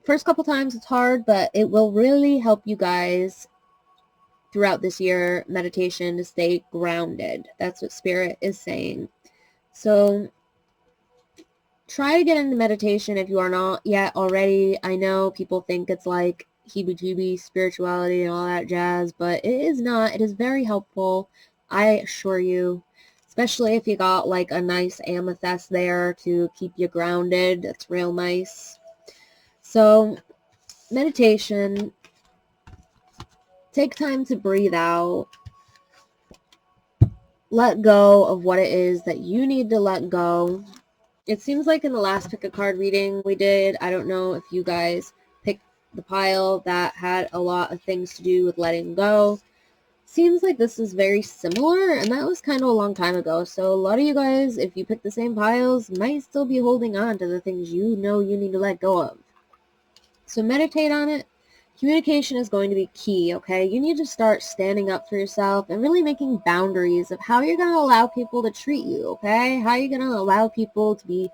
first couple times it's hard, but it will really help you guys throughout this year, meditation, to stay grounded. That's what Spirit is saying. So try to get into meditation if you are not yet already. I know people think it's like heebie-jeebie spirituality and all that jazz, but it is not. It is very helpful, I assure you, especially if you got like a nice amethyst there to keep you grounded. That's real nice. So meditation, take time to breathe out. Let go of what it is that you need to let go. It seems like in the last pick a card reading we did, I don't know if you guys picked the pile that had a lot of things to do with letting go. Seems like this is very similar, and that was kind of a long time ago. So a lot of you guys, if you pick the same piles, might still be holding on to the things you know you need to let go of. So meditate on it. Communication is going to be key, okay? You need to start standing up for yourself and really making boundaries of how you're going to allow people to treat you, okay? How you're going to allow people to be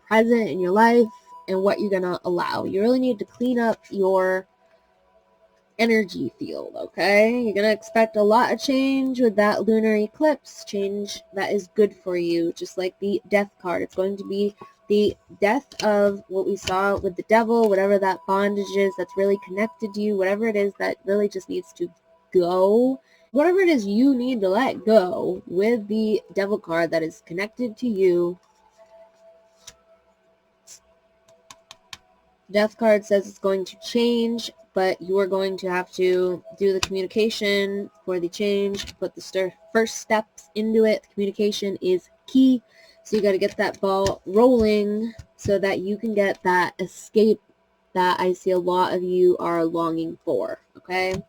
present in your life and what you're going to allow. You really need to clean up your energy field, okay? You're going to expect a lot of change with that lunar eclipse, change that is good for you, just like the death card. It's going to be the death of what we saw with the devil, whatever that bondage is that's really connected to you, whatever it is that really just needs to go, whatever it is you need to let go with the devil card that is connected to you. Death card says it's going to change, but you are going to have to do the communication for the change, put the first steps into it. The communication is key. So you got to get that ball rolling so that you can get that escape that I see a lot of you are longing for, okay?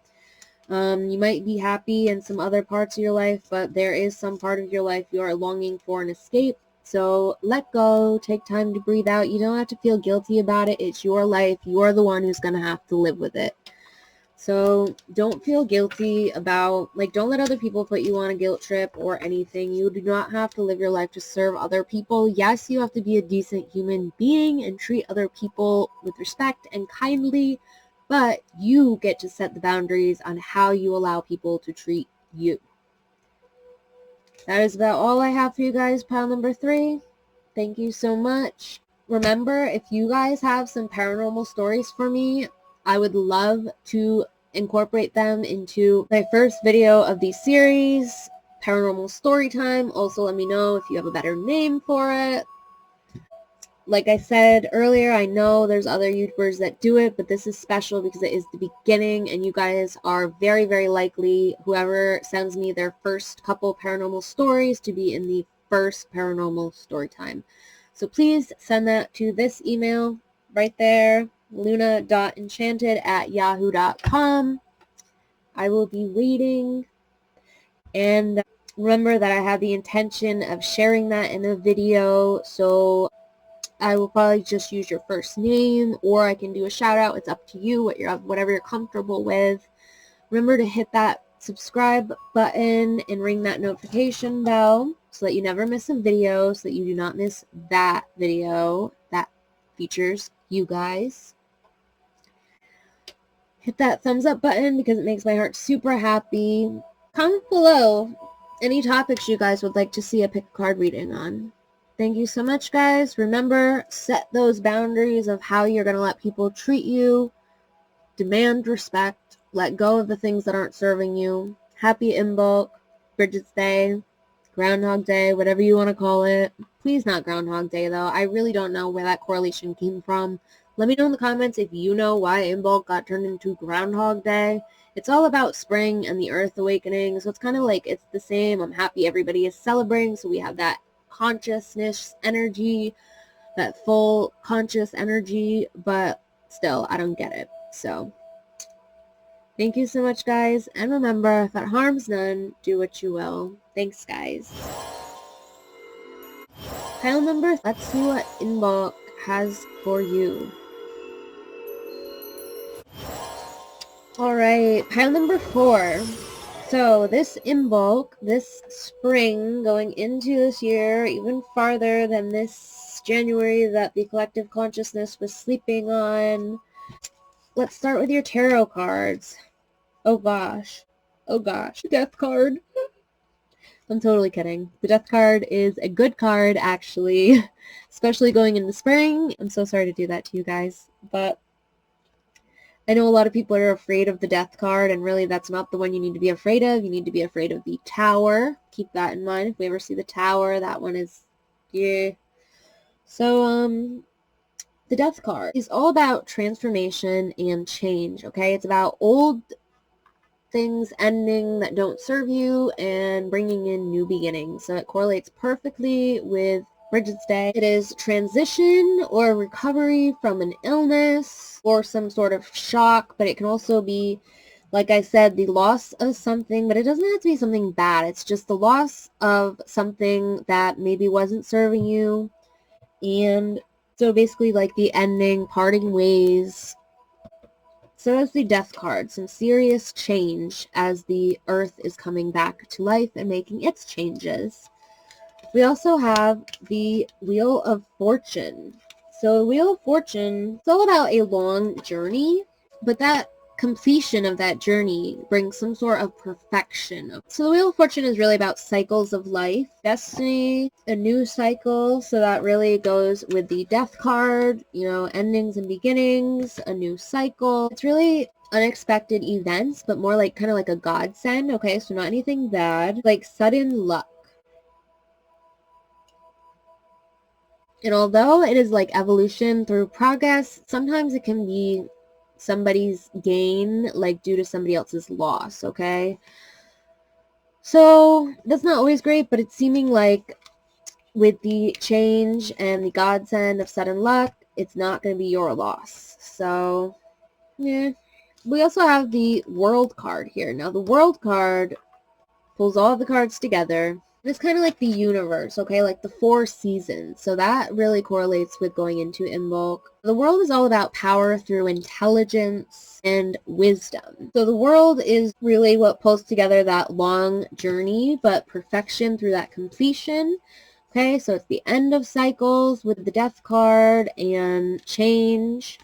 You might be happy in some other parts of your life, but there is some part of your life you are longing for an escape. So let go, take time to breathe out. You don't have to feel guilty about it. It's your life. You're the one who's going to have to live with it. So don't feel guilty about, like, don't let other people put you on a guilt trip or anything. You do not have to live your life to serve other people. Yes, you have to be a decent human being and treat other people with respect and kindly, but you get to set the boundaries on how you allow people to treat you. That is about all I have for you guys, pile number 3. Thank you so much. Remember, if you guys have some paranormal stories for me, I would love to incorporate them into my first video of the series, Paranormal Storytime. Also, let me know if you have a better name for it. Like I said earlier, I know there's other YouTubers that do it, but this is special because it is the beginning, and you guys are very, very likely, whoever sends me their first couple paranormal stories, to be in the first Paranormal Storytime. So please send that to this email right there, Luna.Enchanted@yahoo.com. I will be waiting. And remember that I have the intention of sharing that in a video, so I will probably just use your first name, or I can do a shout out. It's up to you, whatever you're comfortable with. Remember to hit that subscribe button and ring that notification bell. so that you never miss a video, so that you do not miss that video that features you guys. Hit that thumbs up button because it makes my heart super happy. Comment below any topics you guys would like to see a pick a card reading on. Thank you so much, guys. Remember, set those boundaries of how you're going to let people treat you. Demand respect. Let go of the things that aren't serving you. Happy Imbolc, Bridget's Day, Groundhog Day, whatever you want to call it. Please not Groundhog Day, though. I really don't know where that correlation came from. Let me know in the comments if you know why Imbolc got turned into Groundhog Day. It's all about spring and the earth awakening, so it's kind of like it's the same. I'm happy everybody is celebrating, so we have that consciousness energy, that full conscious energy, but still, I don't get it. So, thank you so much, guys, and remember, if it harms none, do what you will. Thanks, guys. Pile number, let's see what Imbolc has for you. Alright, pile number 4. So this Imbolc, this spring, going into this year, even farther than this January that the collective consciousness was sleeping on. Let's start with your tarot cards. Oh gosh. Oh gosh. Death card. I'm totally kidding. The Death card is a good card, actually. Especially going into spring. I'm so sorry to do that to you guys. But I know a lot of people are afraid of the Death card, and really that's not the one you need to be afraid of. You need to be afraid of the Tower. Keep that in mind. If we ever see the Tower, that one is, yeah. So, the Death card is all about transformation and change, okay? It's about old things ending that don't serve you and bringing in new beginnings. So it correlates perfectly with Bridget's Day. It is transition or recovery from an illness or some sort of shock, but it can also be, like I said, the loss of something, but it doesn't have to be something bad. It's just the loss of something that maybe wasn't serving you. And so basically like the ending, parting ways. So that's the Death card, some serious change as the earth is coming back to life and making its changes. We also have the Wheel of Fortune. So the Wheel of Fortune, it's all about a long journey, but that completion of that journey brings some sort of perfection. So the Wheel of Fortune is really about cycles of life, destiny, a new cycle. So that really goes with the Death card, you know, endings and beginnings, a new cycle. It's really unexpected events, but more like kind of like a godsend. Okay, so not anything bad, like sudden luck. And although it is like evolution through progress, sometimes it can be somebody's gain, like due to somebody else's loss, okay? So that's not always great, but it's seeming like with the change and the godsend of sudden luck, it's not going to be your loss. So, yeah. We also have the World card here. Now, the World card pulls all the cards together. It's kind of like the universe, okay, like the 4 seasons. So that really correlates with going into Imbolc. The world is all about power through intelligence and wisdom. So the world is really what pulls together that long journey, but perfection through that completion. Okay, so it's the end of cycles with the Death card and change.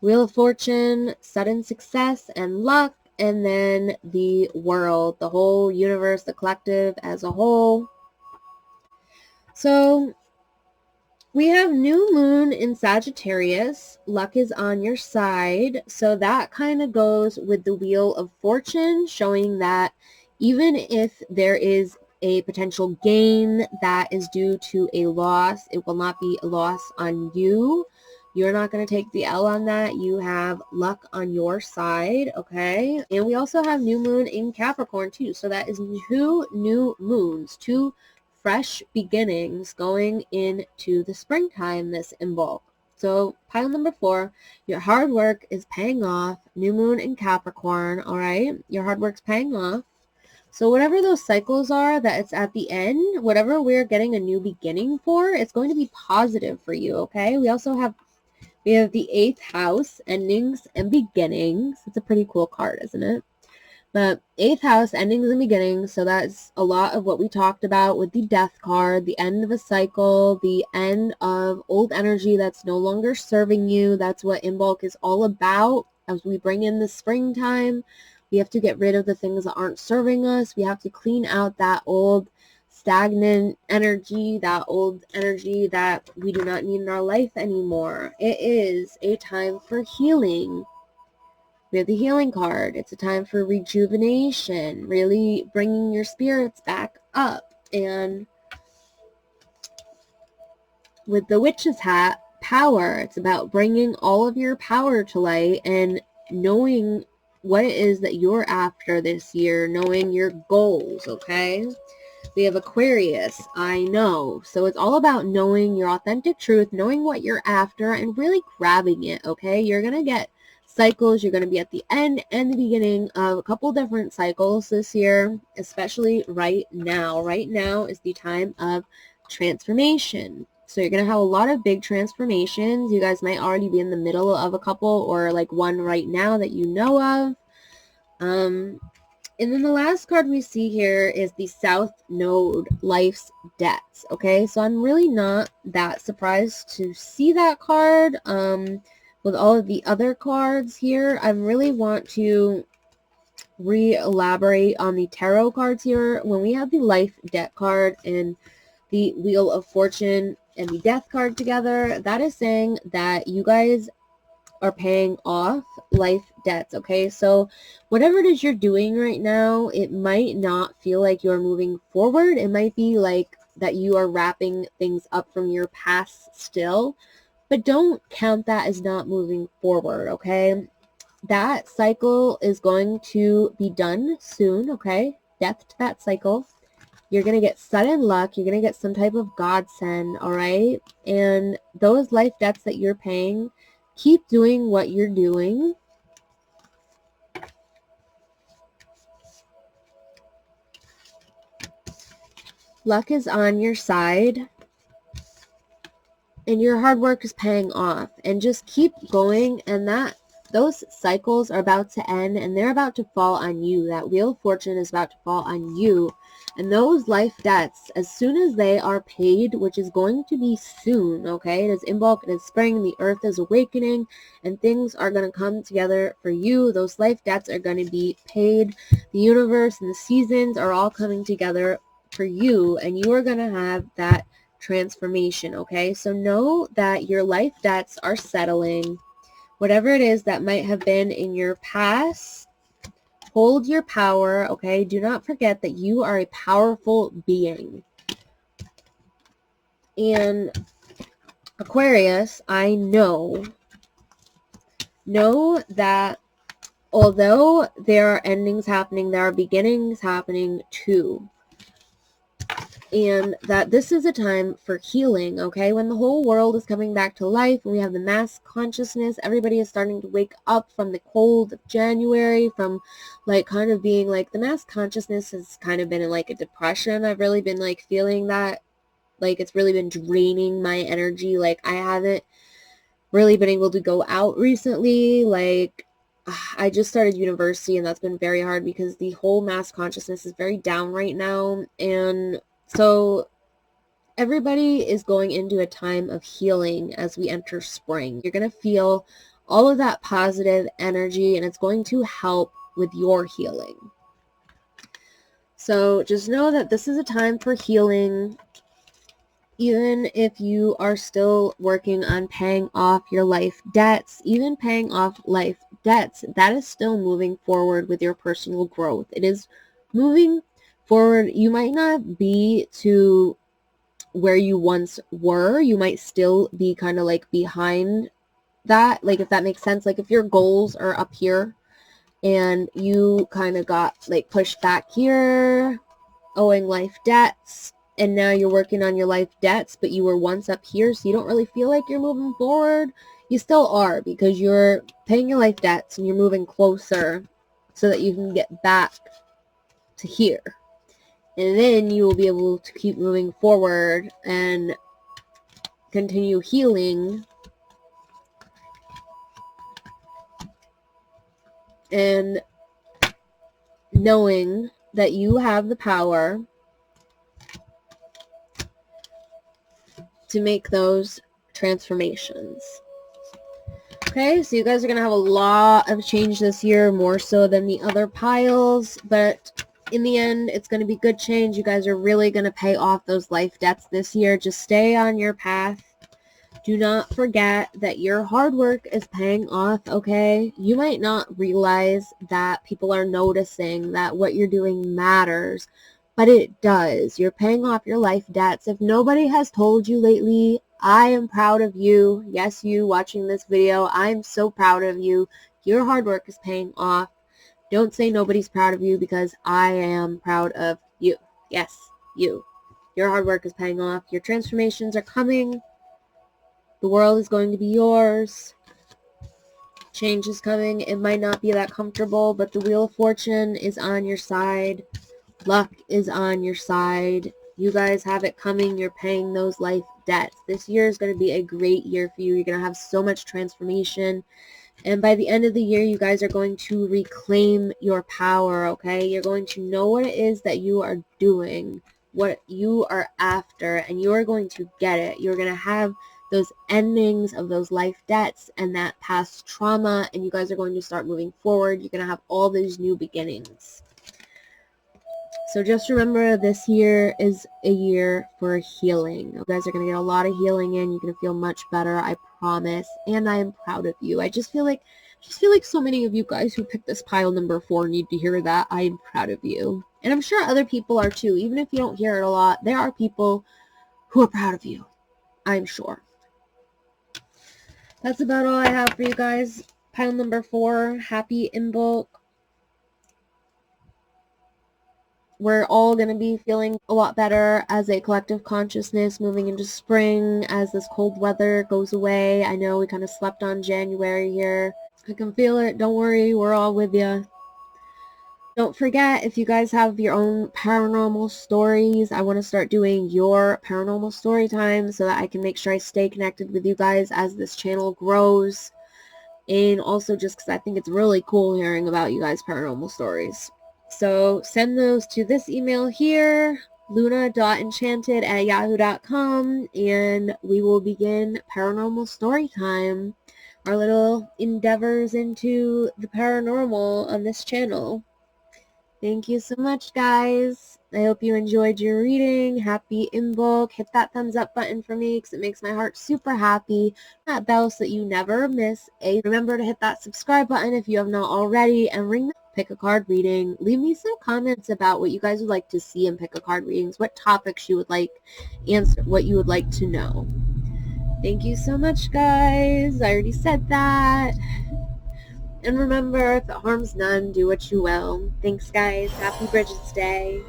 Wheel of Fortune, sudden success and luck. And then the world, the whole universe, the collective as a whole. So we have new moon in Sagittarius. Luck is on your side. So that kind of goes with the Wheel of Fortune, showing that even if there is a potential gain that is due to a loss, it will not be a loss on you. You're not going to take the L on that. You have luck on your side, okay? And we also have new moon in Capricorn too. So that is 2 new moons, 2 fresh beginnings going into the springtime, this Imbolc. So pile number 4, your hard work is paying off. New moon in Capricorn, all right? Your hard work's paying off. So whatever those cycles are that it's at the end, whatever we're getting a new beginning for, it's going to be positive for you, okay? We have the 8th house, endings and beginnings. It's a pretty cool card, isn't it? But 8th house, endings and beginnings, so that's a lot of what we talked about with the death card, the end of a cycle, the end of old energy that's no longer serving you. That's what Imbolc is all about. As we bring in the springtime, we have to get rid of the things that aren't serving us. We have to clean out that old stagnant energy, that old energy that we do not need in our life anymore. It is a time for healing. We have the healing card. It's a time for rejuvenation, really bringing your spirits back up. And with the witch's hat, power. It's about bringing all of your power to light and knowing what it is that you're after this year, knowing your goals, okay? We have Aquarius, I know. So it's all about knowing your authentic truth, knowing what you're after, and really grabbing it, okay? You're going to get cycles. You're going to be at the end and the beginning of a couple different cycles this year, especially right now. Right now is the time of transformation. So you're going to have a lot of big transformations. You guys might already be in the middle of a couple or like one right now that you know of. And then the last card we see here is the South Node, Life's Debts. Okay, so I'm really not that surprised to see that card. With all of the other cards here, I really want to re-elaborate on the tarot cards here. When we have the Life Debt card and the Wheel of Fortune and the Death card together, that is saying that you guys are paying off life debts, okay? So whatever it is you're doing right now, it might not feel like you're moving forward. It might be like that you are wrapping things up from your past still, but don't count that as not moving forward, okay? That cycle is going to be done soon, okay? Death to that cycle. You're going to get sudden luck. You're going to get some type of godsend, all right? And those life debts that you're paying, keep doing what you're doing. Luck is on your side. And your hard work is paying off. And just keep going. And those cycles are about to end. And they're about to fall on you. That Wheel of Fortune is about to fall on you. And those life debts, as soon as they are paid, which is going to be soon, okay? It is Imbolc, it is spring, the earth is awakening, and things are going to come together for you. Those life debts are going to be paid. The universe and the seasons are all coming together for you, and you are going to have that transformation, okay? So know that your life debts are settling. Whatever it is that might have been in your past, hold your power, okay? Do not forget that you are a powerful being. And Aquarius, I know that although there are endings happening, there are beginnings happening too. And that this is a time for healing, okay? When the whole world is coming back to life and we have the mass consciousness, everybody is starting to wake up from the cold of January, from like kind of being like, the mass consciousness has kind of been in like a depression. I've really been like feeling that, like it's really been draining my energy. Like I haven't really been able to go out recently. Like I just started university and that's been very hard because the whole mass consciousness is very down right now. And so everybody is going into a time of healing as we enter spring. You're going to feel all of that positive energy and it's going to help with your healing. So just know that this is a time for healing. Even if you are still working on paying off your life debts, even paying off life debts, that is still moving forward with your personal growth. It is moving forward. You might not be to where you once were. You might still be kind of like behind that, like if that makes sense. Like if your goals are up here and you kind of got like pushed back here, owing life debts, and now you're working on your life debts, but you were once up here, so you don't really feel like you're moving forward. You still are, because you're paying your life debts and you're moving closer so that you can get back to here. And then you will be able to keep moving forward and continue healing and knowing that you have the power to make those transformations. Okay, so you guys are going to have a lot of change this year, more so than the other piles, but in the end, it's going to be good change. You guys are really going to pay off those life debts this year. Just stay on your path. Do not forget that your hard work is paying off, okay? You might not realize that people are noticing that what you're doing matters, but it does. You're paying off your life debts. If nobody has told you lately, I am proud of you. Yes, you watching this video, I'm so proud of you. Your hard work is paying off. Don't say nobody's proud of you, because I am proud of you. Yes, you. Your hard work is paying off. Your transformations are coming. The world is going to be yours. Change is coming. It might not be that comfortable, but the Wheel of Fortune is on your side. Luck is on your side. You guys have it coming. You're paying those life debts. This year is going to be a great year for you. You're going to have so much transformation. And by the end of the year, you guys are going to reclaim your power, okay? You're going to know what it is that you are doing, what you are after, and you are going to get it. You're going to have those endings of those life debts and that past trauma, and you guys are going to start moving forward. You're going to have all these new beginnings. So just remember, this year is a year for healing. You guys are going to get a lot of healing in. You're going to feel much better, I promise. And I am proud of you. I just feel like so many of you guys who picked this pile number 4 need to hear that. I am proud of you. And I'm sure other people are too. Even if you don't hear it a lot, there are people who are proud of you. I'm sure. That's about all I have for you guys. Pile number 4. Happy Imbolc. We're all going to be feeling a lot better as a collective consciousness moving into spring as this cold weather goes away. I know we kind of slept on January here. I can feel it. Don't worry. We're all with you. Don't forget, if you guys have your own paranormal stories, I want to start doing your paranormal story time so that I can make sure I stay connected with you guys as this channel grows. And also just because I think it's really cool hearing about you guys' paranormal stories. So send those to this email here, Luna.Enchanted@yahoo.com, and we will begin paranormal story time, our little endeavors into the paranormal on this channel. Thank you so much, guys. I hope you enjoyed your reading. Happy Imbolc. Hit that thumbs up button for me because it makes my heart super happy. That bell so that you never miss a. Remember to hit that subscribe button if you have not already, and ring the pick a card reading. Leave me some comments about what you guys would like to see in pick a card readings, what topics you would like answer, what you would like to know. Thank you so much, guys. I already said that. And remember, if it harms none, do what you will. Thanks, guys. Happy Bridget's Day.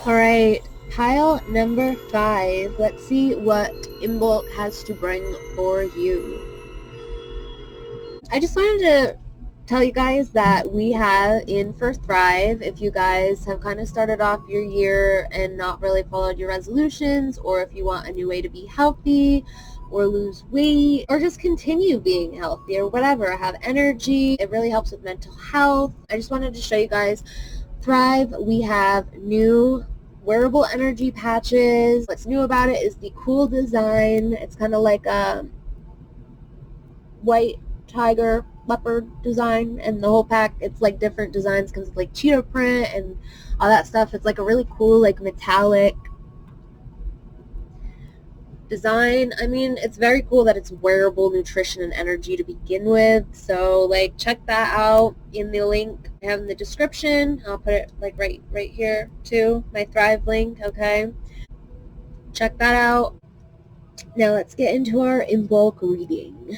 Alright, pile number 5. Let's see what Imbolc has to bring for you. I just wanted to tell you guys that we have in for Thrive, if you guys have kind of started off your year and not really followed your resolutions, or if you want a new way to be healthy, or lose weight, or just continue being healthy, or whatever, have energy. It really helps with mental health. I just wanted to show you guys Thrive. We have new wearable energy patches. What's new about it is the cool design. It's kind of like a white tiger leopard design, and the whole pack, it's like different designs because it's like cheetah print and all that stuff. It's like a really cool, like metallic design. I mean, it's very cool that it's wearable nutrition and energy to begin with. So like, check that out in the link I have in the description. I'll put it like right here too, my Thrive link. Okay, check that out. Now let's get into our Imbolc reading.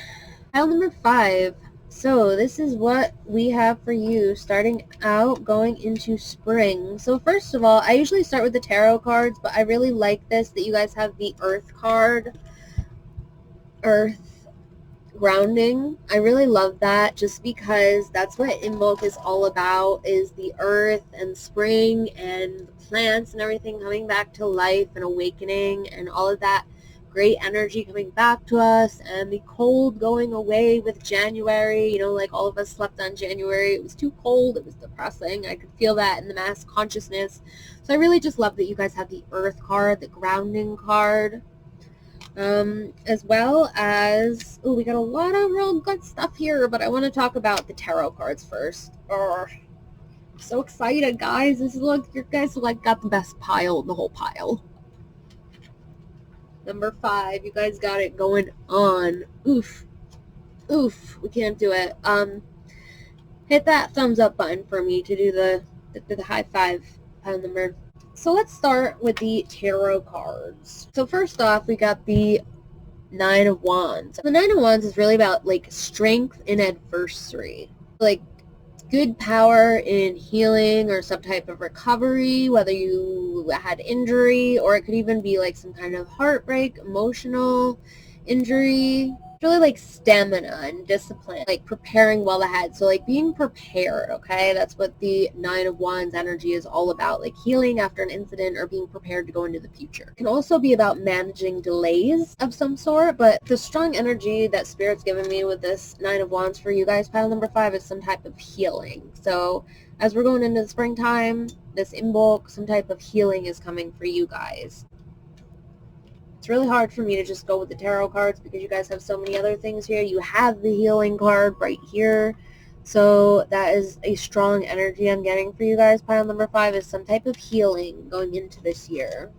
Pile number 5. So this is what we have for you starting out going into spring. So first of all, I usually start with the tarot cards, but I really like this, that you guys have the Earth card. Earth grounding. I really love that, just because that's what Imbolc is all about, is the earth and spring and plants and everything coming back to life and awakening and all of that great energy coming back to us, and the cold going away with January. You know, like all of us slept on January. It was too cold. It was depressing. I could feel that in the mass consciousness. So I really just love that you guys have the Earth card, the grounding card. As well as, oh, we got a lot of real good stuff here, but I want to talk about the tarot cards first. I'm so excited, guys. This is, look, you guys like got the best pile in the whole pile. Number 5, you guys got it going on. Oof, we can't do it. Hit that thumbs up button for me to do the high five pile number. So let's start with the tarot cards. So first off, we got the 9 of Wands. The 9 of Wands is really about like strength in adversity, like good power in healing or some type of recovery, whether you had injury, or it could even be like some kind of heartbreak, emotional injury. Really like stamina and discipline, like preparing well ahead. So like being prepared, okay? That's what the 9 of Wands energy is all about, like healing after an incident or being prepared to go into the future. It can also be about managing delays of some sort, but the strong energy that Spirit's given me with this 9 of Wands for you guys, pile number 5, is some type of healing. So as we're going into the springtime, this Imbolc, some type of healing is coming for you guys. It's really hard for me to just go with the tarot cards because you guys have so many other things here. You have the healing card right here. So that is a strong energy I'm getting for you guys. Pile number 5 is some type of healing going into this year.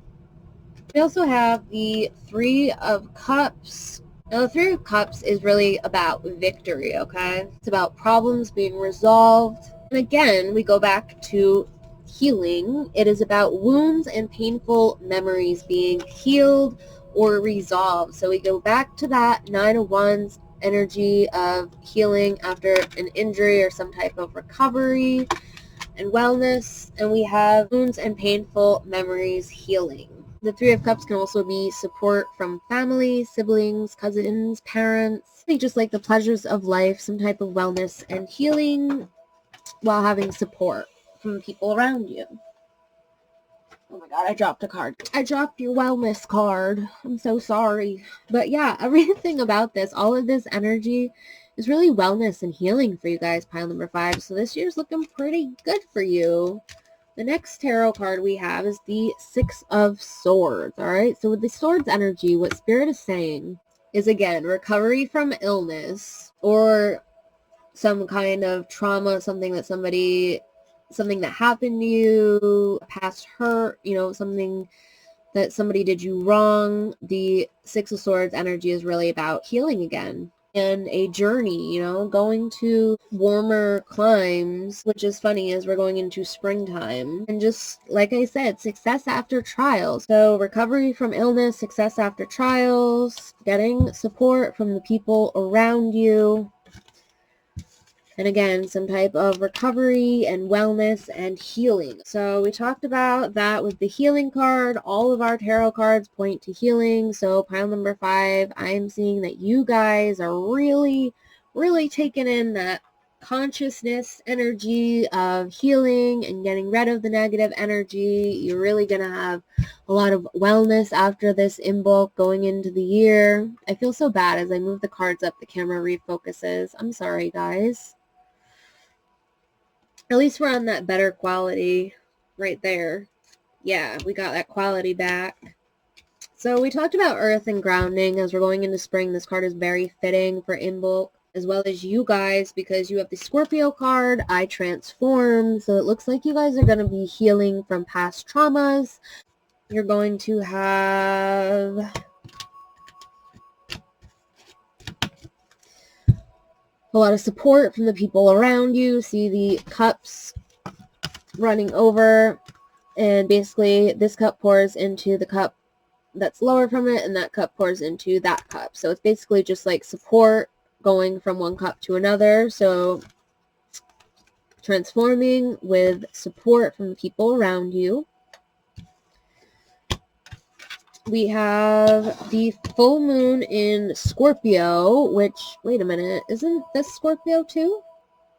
We also have the 3 of Cups. Now, the 3 of Cups is really about victory, okay? It's about problems being resolved. And again, we go back to healing. It is about wounds and painful memories being healed or resolved. So we go back to that 9 of Wands energy of healing after an injury or some type of recovery and wellness. And we have wounds and painful memories healing. The 3 of Cups can also be support from family, siblings, cousins, parents. Just like the pleasures of life, some type of wellness and healing while having support from people around you. Oh my god, I dropped a card. I dropped your wellness card. I'm so sorry. But yeah, everything about this, all of this energy is really wellness and healing for you guys, pile number 5. So this year's looking pretty good for you. The next tarot card we have is the 6 of Swords, alright? So with the Swords energy, what Spirit is saying is, again, recovery from illness or some kind of trauma, something that happened to you, past hurt, you know, something that somebody did you wrong. The 6 of Swords energy is really about healing again and a journey, you know, going to warmer climes, which is funny as we're going into springtime. And just like I said, success after trials. So recovery from illness, success after trials, getting support from the people around you. And again, some type of recovery and wellness and healing. So we talked about that with the healing card. All of our tarot cards point to healing. So pile number 5, I'm seeing that you guys are really, really taking in that consciousness energy of healing and getting rid of the negative energy. You're really going to have a lot of wellness after this Imbolc going into the year. I feel so bad as I move the cards up, the camera refocuses. I'm sorry, guys. At least we're on that better quality right there. Yeah, we got that quality back. So we talked about earth and grounding as we're going into spring. This card is very fitting for Imbolc, as well as you guys, because you have the Scorpio card, I transform. So it looks like you guys are going to be healing from past traumas. You're going to have a lot of support from the people around you. See the cups running over, and basically this cup pours into the cup that's lower from it, and that cup pours into that cup. So it's basically just like support going from one cup to another. So transforming with support from the people around you. We have the full moon in Scorpio, which, wait a minute, isn't this Scorpio too?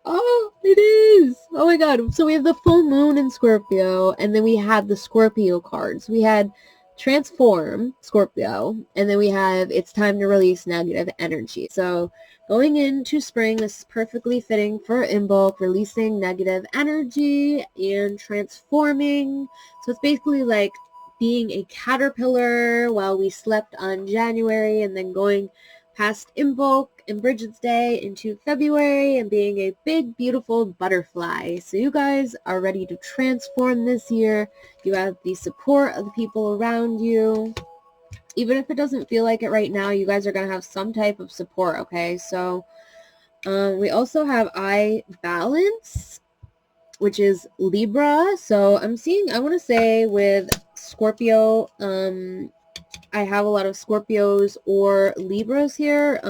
Oh, it is. Oh my god. So we have the full moon in Scorpio, and then we had the Scorpio cards. We had transform, Scorpio, and then we have it's time to release negative energy. So going into spring, this is perfectly fitting for Imbolc, releasing negative energy and transforming. So it's basically like being a caterpillar while we slept on January, and then going past Imbolc and Bridget's Day into February and being a big, beautiful butterfly. So you guys are ready to transform this year. You have the support of the people around you. Even if it doesn't feel like it right now, you guys are going to have some type of support, okay? So we also have I balance, which is Libra. So I'm seeing, I want to say with Scorpio, I have a lot of Scorpios or Libras here.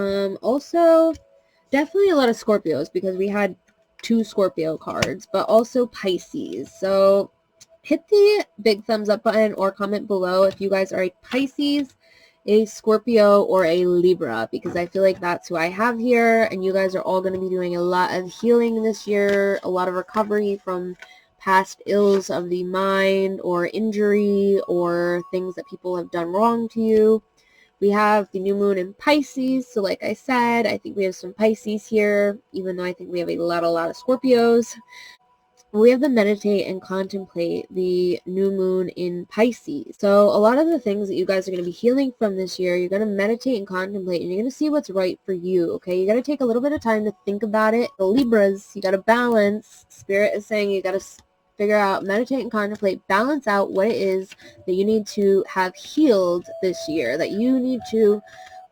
Also, definitely a lot of Scorpios because we had 2 Scorpio cards, but also Pisces. So hit the big thumbs up button or comment below if you guys are a Pisces, a Scorpio, or a Libra, because I feel like that's who I have here, and you guys are all going to be doing a lot of healing this year, a lot of recovery from past ills of the mind or injury or things that people have done wrong to you. We have the new moon in Pisces, so like I said, I think we have some Pisces here, even though I think we have a lot of Scorpios. We have to meditate and contemplate the new moon in Pisces. So a lot of the things that you guys are going to be healing from this year, you're going to meditate and contemplate, and you're going to see what's right for you, okay? You got to take a little bit of time to think about it. The Libras, you got to balance. Spirit is saying you got to figure out, meditate and contemplate, balance out what it is that you need to have healed this year, that you need to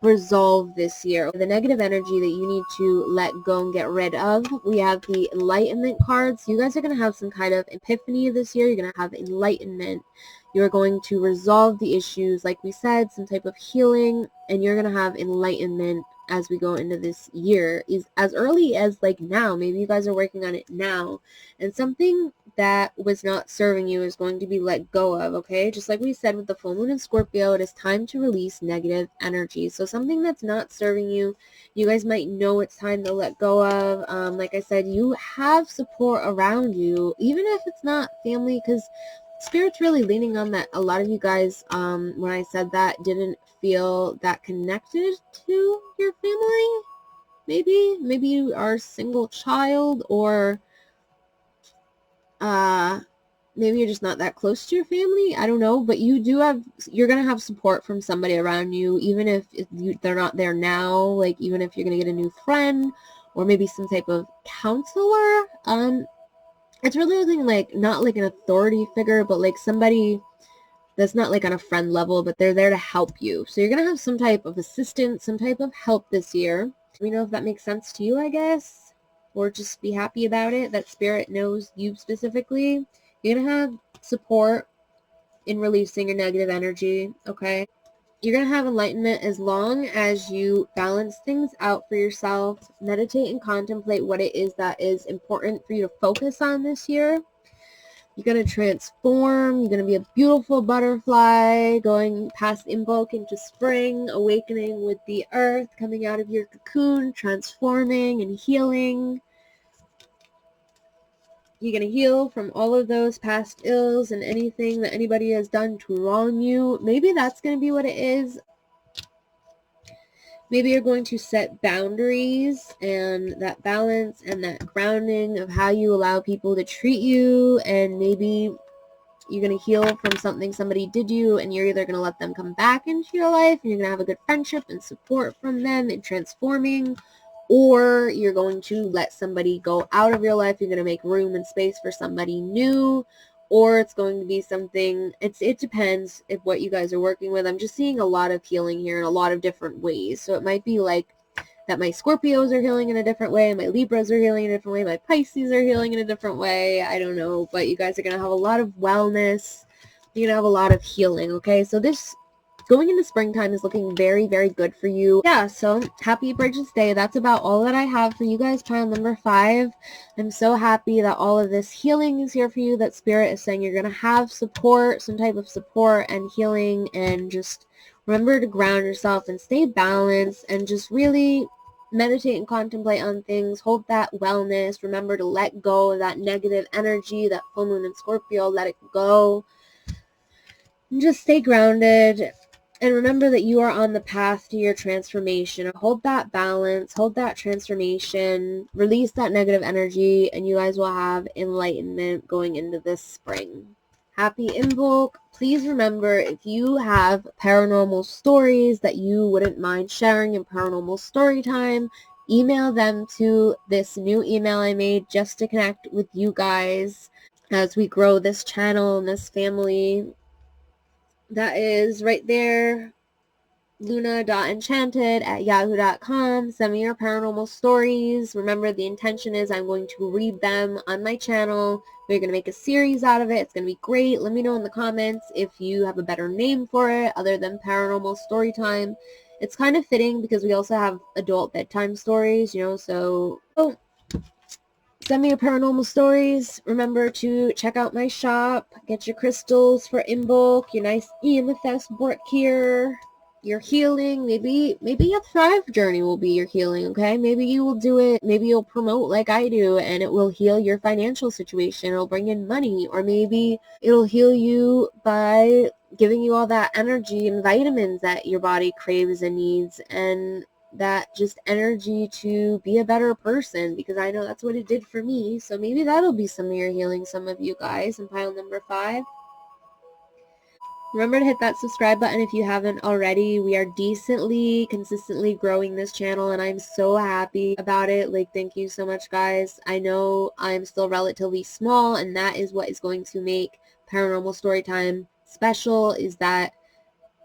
resolve this year, the negative energy that you need to let go and get rid of. We have the enlightenment cards. You guys are going to have some kind of epiphany this year. You're going to have enlightenment. You're going to resolve the issues, like we said, some type of healing, and you're going to have enlightenment as we go into this year, is as early as like now. Maybe you guys are working on it now, and something that was not serving you is going to be let go of, okay? Just like we said with the full moon in Scorpio, it is time to release negative energy. So something that's not serving you, you guys might know it's time to let go of. Like I said, you have support around you, even if it's not family, because Spirit's really leaning on that. A lot of you guys, when I said that, didn't feel that connected to your family. Maybe you are a single child, or maybe you're just not that close to your family. I don't know, but you're going to have support from somebody around you, even if they're not there now. Like, even if you're going to get a new friend or maybe some type of counselor. It's really like not like an authority figure, but like somebody that's not like on a friend level, but they're there to help you. So you're going to have some type of assistance, some type of help this year. Let me know if that makes sense to you, I guess. Or just be happy about it, that Spirit knows you specifically. You're going to have support in releasing your negative energy, okay? You're going to have enlightenment as long as you balance things out for yourself, meditate and contemplate what it is that is important for you to focus on this year. You're going to transform. You're going to be a beautiful butterfly going past Imbolc into spring, awakening with the earth, coming out of your cocoon, transforming and healing. You're going to heal from all of those past ills and anything that anybody has done to wrong you. Maybe that's going to be what it is. Maybe you're going to set boundaries and that balance and that grounding of how you allow people to treat you, and maybe you're going to heal from something somebody did you, and you're either going to let them come back into your life and you're going to have a good friendship and support from them in transforming, or you're going to let somebody go out of your life. You're going to make room and space for somebody new, or it's going to be something, it depends if what you guys are working with. I'm just seeing a lot of healing here in a lot of different ways. So it might be like that my Scorpios are healing in a different way, my Libras are healing in a different way, my Pisces are healing in a different way. I don't know, but you guys are going to have a lot of wellness. You're going to have a lot of healing, okay? So this going into springtime is looking very, very good for you. Yeah, so happy Bridget's Day. That's about all that I have for you guys, pile number 5. I'm so happy that all of this healing is here for you, that Spirit is saying you're going to have support, some type of support and healing, and just remember to ground yourself and stay balanced and just really meditate and contemplate on things. Hold that wellness. Remember to let go of that negative energy, that full moon in Scorpio. Let it go. And just stay grounded and remember that you are on the path to your transformation. Hold that balance, hold that transformation, release that negative energy, and you guys will have enlightenment going into this spring. Happy Imbolc. Please remember, if you have paranormal stories that you wouldn't mind sharing in Paranormal Storytime, email them to this new email I made just to connect with you guys as we grow this channel and this family. That is right there, Luna.Enchanted at yahoo.com. Send me your paranormal stories. Remember, the intention is I'm going to read them on my channel. We're going to make a series out of it. It's going to be great. Let me know in the comments if you have a better name for it other than Paranormal Storytime. It's kind of fitting because we also have adult bedtime stories, you know, so send me your paranormal stories. Remember to check out my shop. Get your crystals for Imbolc, your nice amethyst work here, your healing. Maybe your Thrive journey will be your healing, okay? Maybe you will do it. Maybe you'll promote like I do and it will heal your financial situation. It'll bring in money. Or maybe it'll heal you by giving you all that energy and vitamins that your body craves and needs, and that just energy to be a better person, because I know that's what it did for me. So maybe that'll be some of your healing, some of you guys in pile number 5. Remember to hit that subscribe button if you haven't already. We are decently, consistently growing this channel, and I'm so happy about it. Like, thank you so much, guys. I know I'm still relatively small, and that is what is going to make Paranormal Storytime special, is that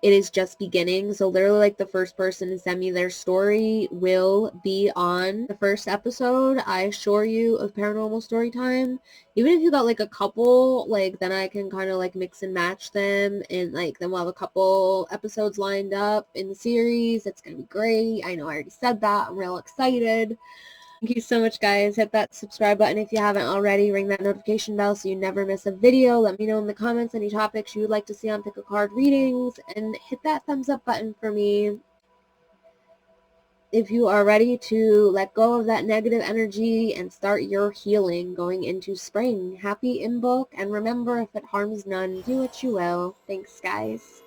it is just beginning. So literally, like, the first person to send me their story will be on the first episode, I assure you, of Paranormal Storytime. Even if you got like a couple, like, then I can kind of like mix and match them, and like then we'll have a couple episodes lined up in the series. It's gonna be great. I know I already said that. I'm real excited. Thank you so much, guys. Hit that subscribe button if you haven't already. Ring that notification bell so you never miss a video. Let me know in the comments any topics you would like to see on Pick a Card readings. And hit that thumbs up button for me if you are ready to let go of that negative energy and start your healing going into spring. Happy Imbolc, and remember, if it harms none, do what you will. Thanks, guys.